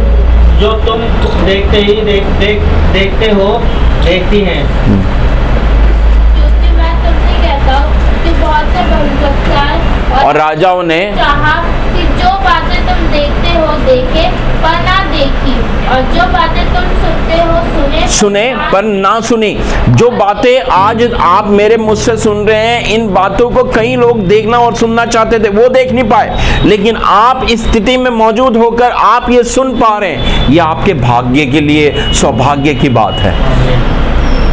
जो तुम देखते हो देखती हैं। क्योंकि मैं तुमसे कहता हूँ कि बहुत से भविष्यवक्ताओं और राजाओं ने कहा कि जो बातें तुम देखते हो देखे पर ना देखी और जो बातें तुम सुनते हो सुने पर ना सुनी। जो बातें आज आप मेरे मुझसे सुन रहे हैं, इन बातों को कई लोग देखना और सुनना चाहते थे, वो देख नहीं पाए, लेकिन आप इस स्थिति में मौजूद होकर आप ये सुन पा रहे हैं, ये आपके भाग्य के लिए सौभाग्य की बात है।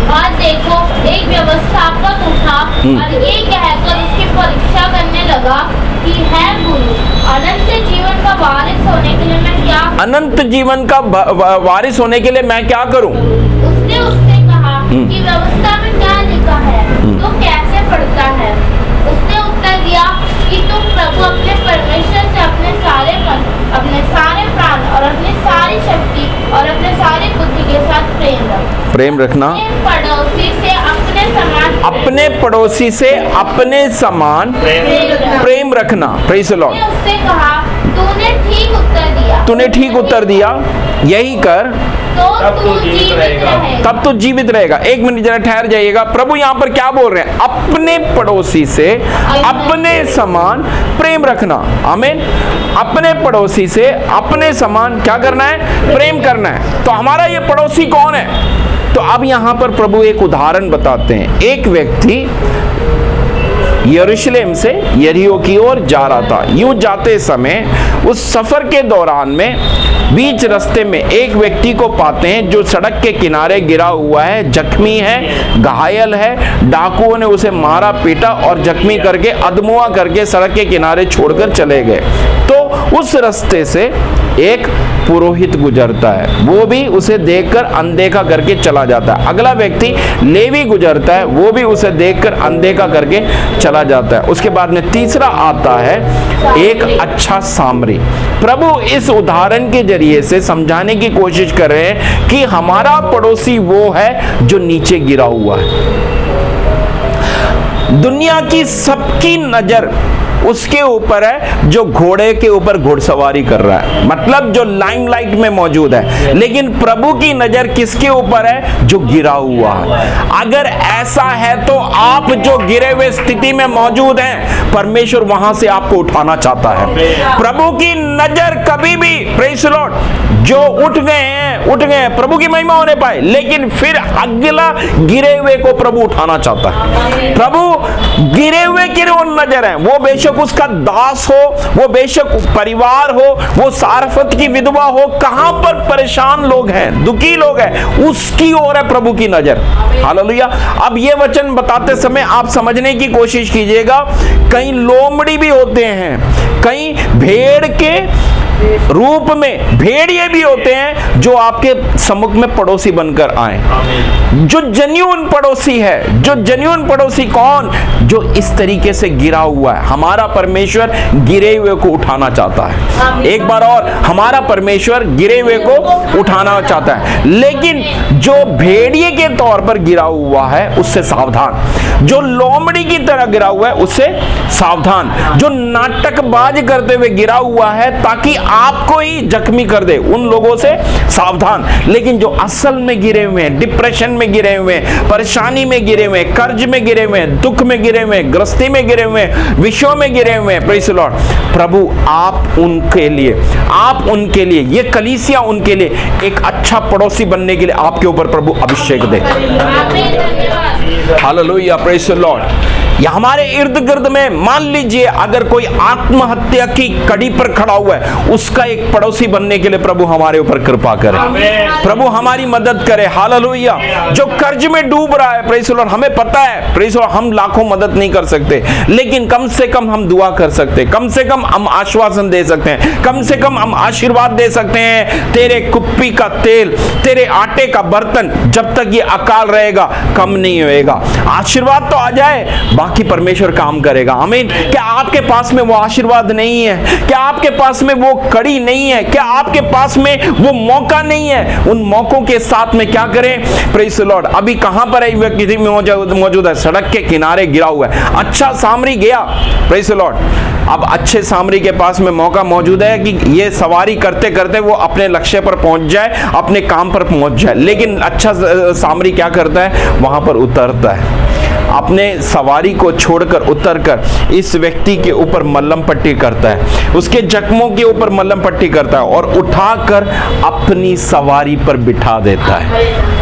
और देखो, एक व्यवस्थापक उठा और ये कहकर उसकी परीक्षा करने लगा कि है गुरु, अनंत जीवन का वारिस होने के लिए मैं क्या करूं? अनंत जीवन का वारिस होने के लिए मैं क्या करूं? उसने उससे कहा कि व्यवस्था में क्या लिखा है, तो कैसे पढ़ता है? उसने उत्तर दिया कि तुम प्रभु अपने परमेश्वर से अपने सारे मन, अपने सारे प्राण और अपनी सारी शक्ति और अपने सारी बुद्धि के साथ प्रेम रखना। पड़ोसी से अपने समान, अपने पड़ोसी से अपने समान प्रेम रखना। Praise the Lord. उससे कहा, तूने ठीक उत्तर दिया, तूने ठीक उत्तर दिया, यही कर तो तू जीवित रहेगा। तब तो जीवित रहेगा। एक मिनट जरा ठहर जाइएगा। प्रभु यहाँ पर क्या बोल रहे हैं? अपने पड़ोसी से अपने समान प्रेम रखना। आमीन। अपने पड़ोसी से अपने समान क्या करना है? प्रेम करना है। तो हमारा ये पड़ोसी कौन है? तो अब यहाँ पर प्रभु एक उदाहरण बताते हैं। एक व्यक्ति यरूशलेम से यरीहो की ओर जा रहा था। यूं जाते समय उस सफर के दौरान में बीच रास्ते में एक व्यक्ति को पाते हैं जो सड़क के किनारे गिरा हुआ है, जख्मी है, घायल है। डाकुओं ने उसे मारा, पीटा और जख्मी करके अधमुआ करके सड़क के किनारे छोड़कर चले गए। तो उस रास्ते से एक पुरोहित गुजरता है, वो भी उसे देखकर अनदेखा करके चला जाता है। अगला व्यक्ति लेवी गुजरता है, वो भी उसे देखकर अनदेखा करके चला जाता है। उसके बाद में तीसरा आता है एक अच्छा सामरी। प्रभु इस उदाहरण के जरिए से समझाने की कोशिश कर रहे हैं कि हमारा पड़ोसी वो है जो नीचे गिरा हुआ है। दुनिया की सबकी नजर उसके ऊपर है जो घोड़े के ऊपर घुड़सवारी कर रहा है, मतलब जो लाइमलाइट में मौजूद है। लेकिन प्रभु की नजर किसके ऊपर है? जो गिरा हुआ है। अगर ऐसा है तो आप जो गिरे हुए स्थिति में मौजूद हैं, परमेश्वर वहां से आपको उठाना चाहता है। प्रभु की नजर कभी भी, प्रेज़ द लॉर्ड, जो उठ गए हैं, प्रभु की महिमा होने पाए, लेकिन फिर अगला गिरे हुए को प्रभु उठाना चाहता है। प्रभु गिरे हुए की ओर नजर है। वो बेशक उसका दास हो, वो बेशक परिवार हो, वो सारफत की विधवा हो, कहां पर परेशान लोग हैं, दुखी लोग हैं, उसकी ओर है प्रभु की नजर। हालेलुया। अब ये वचन बताते समय आप समझने की कोशिश कीजिएगा। कई लोमड़ी भी होते हैं, कई भेड़ के रूप में भेड़िए भी होते हैं जो आपके सम्मुख में पड़ोसी बनकर आए। जो जेन्युइन पड़ोसी है, जो जेन्युइन पड़ोसी कौन? जो इस तरीके से गिरा हुआ है। हमारा परमेश्वर गिरे हुए को उठाना चाहता है। एक बार और, हमारा परमेश्वर गिरे हुए को उठाना चाहता है, लेकिन जो भेड़िए के तौर पर गिरा हुआ है उससे सावधान। जो लोमड़ी की तरह गिरा हुआ है उससे सावधान। जो नाटकबाज करते हुए गिरा हुआ है ताकि आपको ही जख्मी कर दे, उन लोगों से सावधान। लेकिन जो असल में गिरे हुए हैं, डिप्रेशन में गिरे हुए हैं, परेशानी में गिरे हुए हैं, कर्ज में गिरे हुए हैं, दुख में गिरे हुए हैं, ग्रस्ती में गिरे हुए हैं, विषयों में गिरे हुए हैं, प्रेज़ द लॉर्ड, प्रभु आप उनके लिए ये कलीसिया उनके लिए एक अच्छा पड़ोसी बनने के लिए आपके ऊपर प्रभु अभिषेक दे। Hallelujah, praise the Lord. या हमारे इर्द गिर्द में मान लीजिए अगर कोई आत्महत्या की कड़ी पर खड़ा हुआ है, उसका एक पड़ोसी बनने के लिए प्रभु हमारे ऊपर कृपा करे, प्रभु हमारी मदद करे। हालेलुया। जो कर्ज में डूब रहा है, प्रेज़ द लॉर्ड, हमें पता है प्रेज़ द लॉर्ड, हम लाखों मदद नहीं कर सकते, लेकिन कम से कम हम दुआ कर सकते हैं, कम से कम हम आश्वासन दे सकते हैं, कम से कम हम आशीर्वाद दे सकते हैं। तेरे कुप्पी का तेल, तेरे आटे का बर्तन जब तक ये अकाल रहेगा कम नहीं होएगा। आशीर्वाद तो आ जाए, बाकी परमेश्वर काम करेगा। आमीन। क्या आपके पास में वो आशीर्वाद नहीं है? क्या आपके पास में वो कड़ी नहीं है? क्या आपके पास में वो मौका नहीं है? उन मौकों के साथ में क्या करें? Praise the Lord. अभी कहां पर है व्यक्ति मौजूद है? सड़क के किनारे गिरा हुआ है। अच्छा सामरी गया, प्रेज़ द लॉर्ड। अब अच्छे सामरी के पास में मौका मौजूद है कि ये सवारी करते करते वो अपने लक्ष्य पर पहुंच जाए, अपने काम पर पहुंच जाए। लेकिन अच्छा सामरी क्या करता है? वहां पर उतरता है, अपने सवारी को छोड़कर उतरकर इस व्यक्ति के ऊपर मल्लम पट्टी करता है, उसके जख्मों के ऊपर मल्लम पट्टी करता है और उठाकर अपनी सवारी पर बिठा देता है।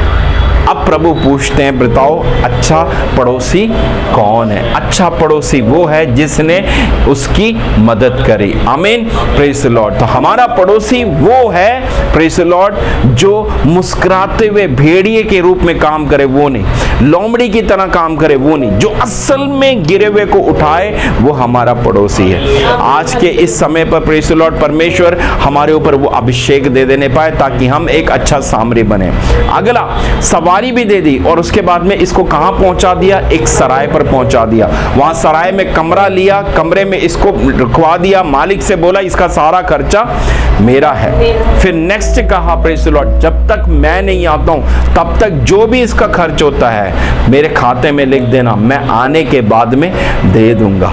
अब प्रभु पूछते हैं, बताओ अच्छा पड़ोसी कौन है? अच्छा पड़ोसी वो है जिसने उसकी मदद करी। आमीन, प्रेज द लॉर्ड। तो हमारा पड़ोसी वो है, प्रेज द लॉर्ड, जो मुस्कुराते हुए भेड़िए के रूप में काम करे वो नहीं, लोमड़ी की तरह काम करे वो नहीं, जो असल में गिरे हुए को उठाए वो हमारा पड़ोसी है। आज के इस समय पर प्रेज द लॉर्ड परमेश्वर हमारे ऊपर वो अभिषेक दे देने पाए ताकि हम एक अच्छा सामरी बने। अगला सवारी भी दे दी और उसके बाद में इसको कहां पहुंचा दिया? एक सराय पर पहुंचा दिया। वहां सराय में कमरा लिया, कमरे में इसको रखवा दिया, मालिक से बोला इसका सारा खर्चा मेरा है। फिर नेक्स्ट कहा, प्रेज द लॉर्ड, जब तक मैं नहीं आता हूं तब तक जो भी इसका खर्च होता है मेरे खाते में लिख देना, मैं आने के बाद में दे दूंगा।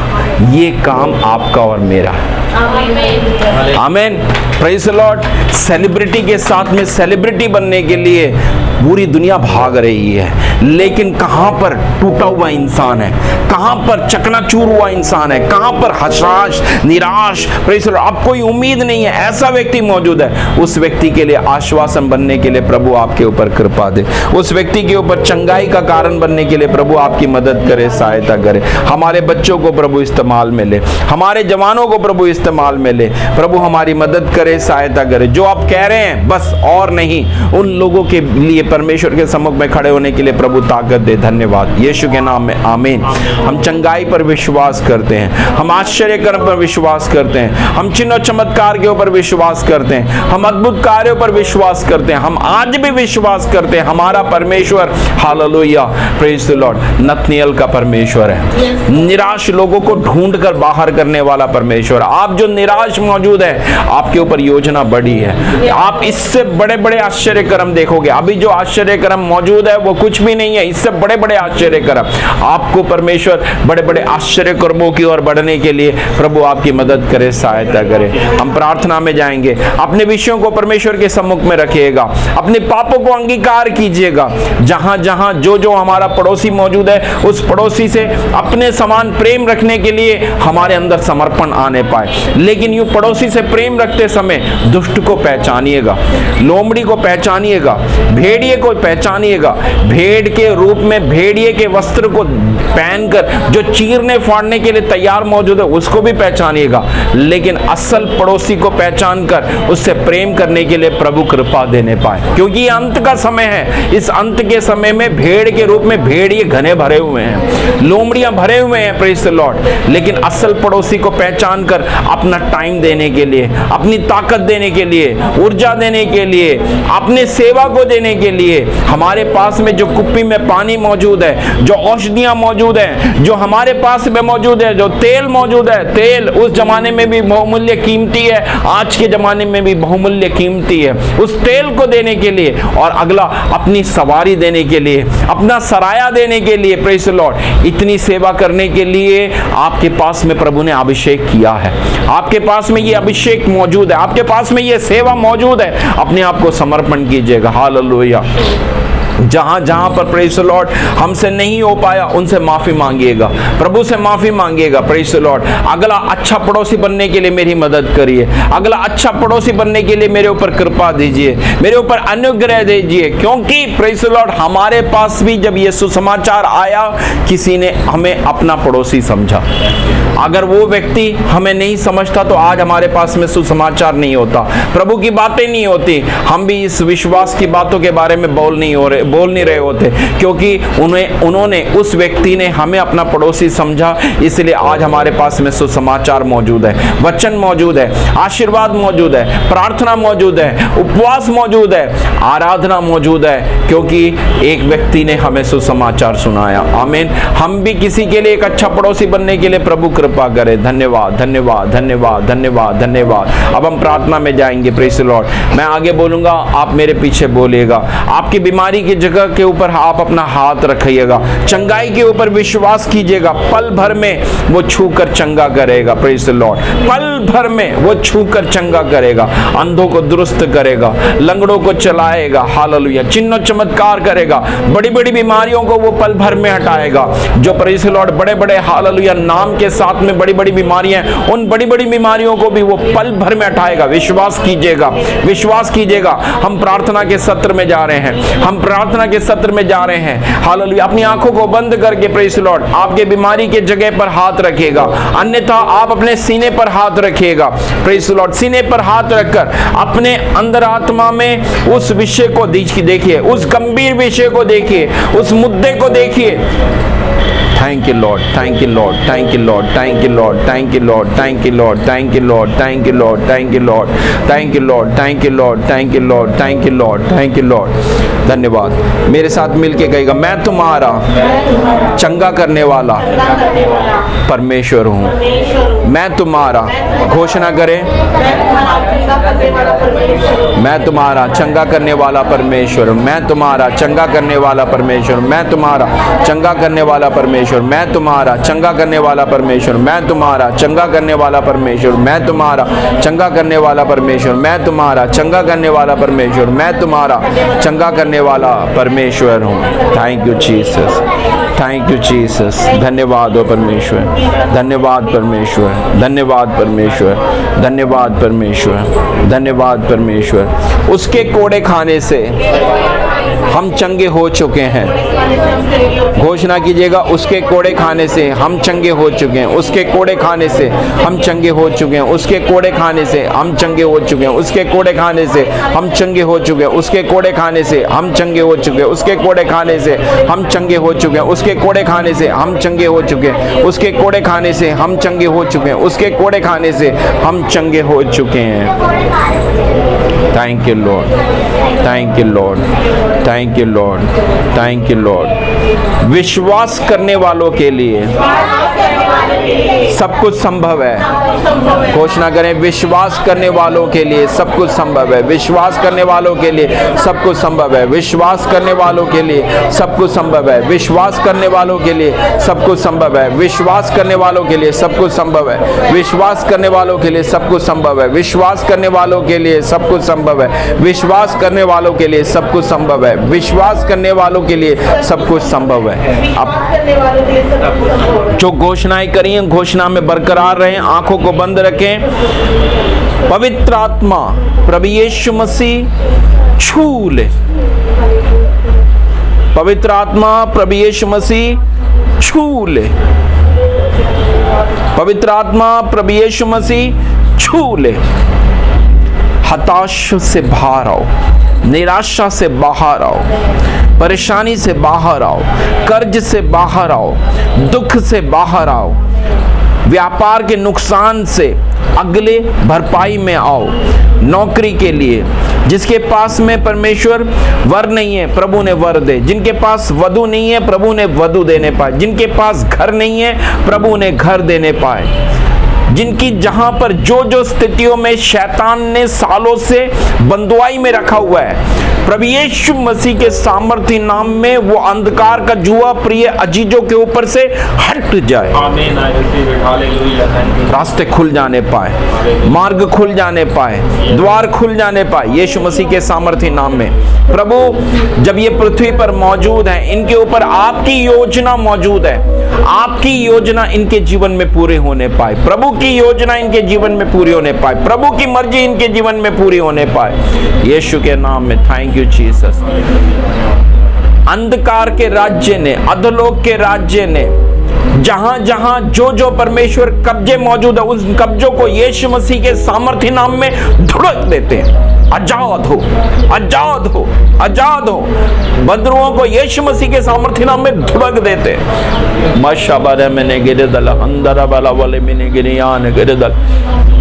ये काम आपका और मेरा है। आमीन, प्रेज द लॉर्ड। सेलिब्रिटी के साथ में सेलिब्रिटी बनने के लिए पूरी दुनिया भाग रही है, लेकिन कहां पर टूटा हुआ इंसान है, कहां पर चकनाचूर हुआ इंसान है, कहां पर हताश निराश, प्रेज द लॉर्ड, अब कोई उम्मीद नहीं है, ऐसा व्यक्ति मौजूद है। उस व्यक्ति के लिए आश्वासन बनने के लिए प्रभु आपके ऊपर कृपा दे, उस व्यक्ति के ऊपर चंगाई का कारण बनने के लिए प्रभु आपकी मदद करे, सहायता करे। हमारे बच्चों को प्रभु इस्तेमाल में ले, हमारे जवानों को प्रभु इस्तेमाल में ले, प्रभु हमारी मदद करे, सहायता करे। जो आप कह रहे हैं बस और नहीं, उन लोगों के लिए परमेश्वर के सम्मुख में खड़े होने के लिए प्रभु ताकत दे। धन्यवाद यीशु के नाम में, आमीन। हम चंगाई पर विश्वास करते हैं, हम आश्चर्य कर्म पर विश्वास करते हैं, हम चिन्ह चमत्कार के ऊपर विश्वास करते हैं, हम अद्भुत कार्यों पर विश्वास करते हैं, हम आज भी विश्वास करते हैं हमारा परमेश्वर, हालेलुया, प्रेज द लॉर्ड, नतनिएल का परमेश्वर है, निराश लोगों को ढूंढ कर बाहर करने वाला परमेश्वर। आप जो निराश मौजूद है, आपके ऊपर योजना बड़ी है, आप इससे बड़े बड़े आश्चर्य कर्म देखोगे। अभी जो आश्चर्य कर्म मौजूद है वो कुछ भी नहीं है, इससे बड़े बड़े आश्चर्य कर्म। आपको परमेश्वर बड़े बड़े आश्चर्य कर्मों की ओर बढ़ने के लिए प्रभु आपकी मदद करे, सहायता करे। हम प्रार्थना में जाएंगे, अपने विषयों को परमेश्वर के सम्मुख में रखिएगा, अपने पापों को अंगीकार कीजिएगा। जहां जहां जो जो हमारा पड़ोसी मौजूद है, उस पड़ोसी से अपने समान प्रेम रखने के लिए हमारे अंदर समर्पण आने पाए। लेकिन यूं पड़ोसी से प्रेम रखते समय दुष्ट को पहचानिएगा, लोमड़ी को पहचानिएगा, भेड़िए को पहचानिएगा। भेड़ के रूप में भेड़िए के वस्त्र को पहनकर जो चीरने फाड़ने के लिए तैयार मौजूद है उसको भी पहचानिएगा, लेकिन असल पड़ोसी को पहचानकर उससे प्रेम करने के लिए प्रभु कृपा देने पाए, क्योंकि ये अंत का समय है। इस अंत के समय में भेड़ के रूप में भेड़िए घने भरे हुए हैं, लोमड़ियां भरे हुए हैं, प्रेज द लॉर्ड। लेकिन असल पड़ोसी को पहचानकर अपना टाइम देने के लिए, अपनी ताकत देने के लिए, ऊर्जा देने के लिए, अपने सेवा को देने के लिए, हमारे पास में जो कुप्पी में पानी मौजूद है, जो औषधियां मौजूद हैं, जो हमारे पास में मौजूद है, जो तेल मौजूद है, तेल उस जमाने में भी बहुमूल्य कीमती है, आज के जमाने में भी बहुमूल्य कीमती है। उस तेल को देने के लिए और अगला अपनी सवारी देने के लिए, अपना सराया देने के लिए, प्रेज द लॉर्ड, इतनी सेवा करने के लिए आपके पास में प्रभु ने अभिषेक किया है, आपके पास में ये अभिषेक मौजूद है, आपके पास में ये सेवा मौजूद है। अपने आप को समर्पण कीजिएगा, हालेलुया। जहां जहां पर प्रेज द लॉर्ड हमसे नहीं हो पाया उनसे माफी मांगिएगा, प्रभु से माफी मांगिएगा, प्रेज द लॉर्ड। अगला अच्छा पड़ोसी बनने के लिए मेरी मदद करिए, अगला अच्छा पड़ोसी बनने के लिए मेरे ऊपर कृपा दीजिए, मेरे ऊपर अनुग्रह दीजिए, क्योंकि प्रेज द लॉर्ड हमारे पास भी जब ये सुसमाचार आया किसी ने हमें अपना पड़ोसी समझा। अगर वो व्यक्ति हमें नहीं समझता तो आज हमारे पास में सुसमाचार नहीं होता, प्रभु की बातें नहीं होती, हम भी इस विश्वास की बातों के बारे में बोल नहीं रहे होते, क्योंकि उन्होंने उस व्यक्ति ने हमें अपना पड़ोसी समझा। इसलिए आज हमारे पास में सुसमाचार मौजूद है, वचन मौजूद है, आशीर्वाद मौजूद है, प्रार्थना मौजूद है, उपवास मौजूद है, आराधना मौजूद है, क्योंकि एक व्यक्ति ने हमें सुसमाचार सुनाया। आमीन। हम भी किसी के लिए एक अच्छा पड़ोसी बनने के लिए प्रभु कृपा करे। धन्यवाद, धन्यवाद, धन्यवाद, धन्यवाद, धन्यवाद। अब हम प्रार्थना में जाएंगे, प्रेज द लॉर्ड। मैं आगे बोलूंगा, आप मेरे पीछे बोलिएगा। आपकी बीमारी की जगह के ऊपर आप अपना हाथ रखिएगा, चंगाई के ऊपर विश्वास कीजिएगा, पल भर में वो छूकर चंगा करेगा। Praise the Lord. पल भर में वो छूकर चंगा करेगा, अंधों को दुरुस्त करेगा, लंगड़ों को चलाएगा, हटाएगा। हालेलुया, चिन्ह चमत्कार करेगा, बड़ी बड़ी बीमारियों को वो पल भर में हटाएगा। जो प्रेज़ द लॉर्ड बड़े बड़े हालेलुया नाम के साथ में बड़ी बड़ी बीमारियां, उन बड़ी बड़ी बीमारियों को भी वो पल भर में हटाएगा। विश्वास कीजिएगा, विश्वास कीजिएगा। हम प्रार्थना के सत्र में जा रहे हैं, हम प्रार्थना के सत्र में जा रहे हैं। हालेलुया, अपनी आंखों को बंद करके प्रेज़ द लॉर्ड आपके बीमारी के जगह पर हाथ रखिएगा, अन्यथा आप अपने सीने पर हाथ रखिएगा। प्रेज़ द लॉर्ड, सीने पर हाथ रखकर अपने अंदर आत्मा में उस विषय को देखिए, उस गंभीर विषय को देखिए, उस मुद्दे को देखिए। Thank you Lord, thank you Lord, thank you Lord, thank you Lord, thank you Lord, thank you Lord, thank you Lord, thank you Lord, thank you Lord, thank you Lord, thank you Lord, thank you Lord, thank you Lord, thank you Lord। धन्यवाद। मेरे साथ मिलके कहेगा, मैं तुम्हारा चंगा करने वाला परमेश्वर हूँ। मैं तुम्हारा, घोषणा करें, मैं तुम्हारा चंगा करने वाला परमेश्वर, मैं तुम्हारा चंगा करने वाला परमेश्वर, मैं तुम्हारा चंगा करने वाला परमेश्वर, मैं तुम्हारा चंगा करने वाला परमेश्वर, मैं तुम्हारा चंगा करने वाला परमेश्वर, मैं तुम्हारा चंगा करने वाला परमेश्वर, मैं तुम्हारा चंगा करने वाला परमेश्वर, मैं तुम्हारा चंगा करने वाला परमेश्वर हूँ। Thank you Jesus, thank you Jesus. धन्यवाद हो परमेश्वर, धन्यवाद परमेश्वर, धन्यवाद परमेश्वर, धन्यवाद परमेश्वर, धन्यवाद परमेश्वर। उसके कोड़े खाने से हम चंगे हो चुके हैं। घोषणा कीजिएगा, उसके कोड़े खाने से हम चंगे हो चुके हैं, उसके कोड़े खाने से हम चंगे हो चुके हैं, उसके कोड़े खाने से हम चंगे हो चुके हैं, उसके कोड़े खाने से हम चंगे हो चुके हैं, उसके कोड़े खाने से हम चंगे हो चुके हैं, उसके कोड़े खाने से हम चंगे हो चुके हैं, उसके कोड़े खाने से हम चंगे हो चुके हैं, उसके कोड़े खाने से हम चंगे हो चुके हैं, उसके कोड़े खाने से हम चंगे हो चुके हैं। Thank you Lord, thank you Lord, thank you Lord, thank you Lord. विश्वास करने वालों के लिए सब कुछ संभव है। घोषणा करें, विश्वास करने वालों के लिए सब कुछ संभव है, विश्वास करने वालों के लिए सब कुछ संभव है, विश्वास करने वालों के लिए सब कुछ संभव है, विश्वास करने वालों के लिए सब कुछ संभव है, विश्वास करने वालों के लिए सब कुछ संभव है, विश्वास करने वालों के लिए सब कुछ संभव है, विश्वास करने वालों के लिए सब कुछ संभव है, विश्वास करने वालों के लिए सब कुछ संभव है, विश्वास करने वालों के लिए सब कुछ संभव है। अब जो घोषणाएं करी हैं, घोषणा में बरकरार रहें, आंखों को बंद रखें। पवित्र आत्मा प्रभु यीशु मसीह छू ले, पवित्र आत्मा प्रभु यीशु मसीह छू ले, पवित्र आत्मा प्रभु यीशु मसीह छू ले। हताश से बाहर आओ, निराशा से बाहर आओ, परेशानी से बाहर आओ, कर्ज से बाहर आओ, दुख से बाहर आओ, व्यापार के नुकसान से अगले भरपाई में आओ। नौकरी के लिए जिसके पास में परमेश्वर वर नहीं है, प्रभु ने वर दे। जिनके पास वधु नहीं है, प्रभु ने वधु देने पाए। जिनके पास घर नहीं है, प्रभु ने घर देने पाए। जिनकी जहां पर जो जो स्थितियों में शैतान ने सालों से बंदुआई में रखा हुआ है, प्रभु यीशु मसीह के सामर्थ्य नाम में वो अंधकार का जुआ प्रिय अजीजों के ऊपर से हट जाए। आमीन। रास्ते खुल जाने पाए, मार्ग खुल जाने पाए, द्वार खुल जाने पाए यीशु मसीह के सामर्थ्य नाम में। प्रभु जब ये पृथ्वी पर मौजूद है, इनके ऊपर आपकी योजना मौजूद है। आपकी योजना इनके जीवन में पूरे होने पाए, प्रभु की योजना इनके जीवन में पूरी होने पाए, प्रभु की मर्जी इनके जीवन में पूरी होने पाए यीशु के नाम में। Thank you Jesus. अंधकार के राज्य ने, अधोलोक के राज्य ने, जहां जहां जो जो परमेश्वर कब्जे मौजूद है, उन कब्जों को यीशु मसीह के सामर्थ्य नाम में धुड़क देते हैं। आजाद हो, आजाद हो, आजाद हो। बंदरुओं को यीशु मसीह के सामर्थ्य नाम में धुड़क देते हैं। मशाबारे मैंने गिरे दल अंदर वाला वाले मैंने गिरियान गिरे दल।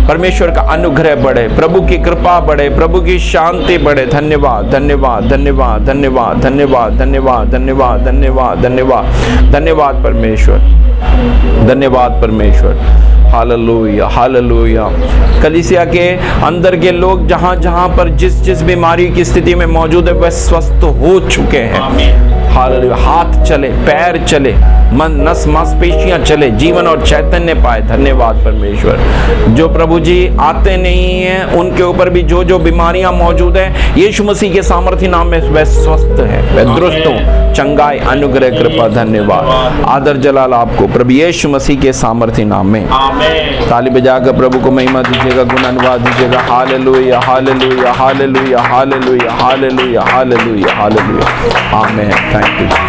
परमेश्वर का अनुग्रह बढ़े, प्रभु की कृपा बढ़े, प्रभु की शांति बढ़े। धन्यवाद, धन्यवाद, धन्यवाद, धन्यवाद, धन्यवाद, धन्यवाद, धन्यवाद, धन्यवाद, धन्यवाद, धन्यवाद परमेश्वर, धन्यवाद परमेश्वर। Hallelujah, hallelujah. कलीसिया के अंदर के लोग जहां जहां पर जिस जिस बीमारी की स्थिति में मौजूद है, वह स्वस्थ हो चुके हैं। हालेलुया। हाथ चले, पैर चले, मन नस मांसपेशियां चले, जीवन और चैतन्य पाए। धन्यवाद परमेश्वर। जो प्रभु जी आते नहीं हैं उनके ऊपर भी जो जो बीमारियां मौजूद है, यीशु मसीह के सामर्थ्य नाम में वह स्वस्थ है, वह दुरुस्त हो, चंगाई, अनुग्रह, कृपा। धन्यवाद, आदर जलाल आपको प्रभु यीशु मसीह के सामर्थ्य नाम में। आमीन। ताली बजाकर प्रभु को महिमा दीजिएगा, गुणानुवाद दीजिएगा। Hallelujah, hallelujah, hallelujah, hallelujah, hallelujah, hallelujah, hallelujah. आमीन। Thank you.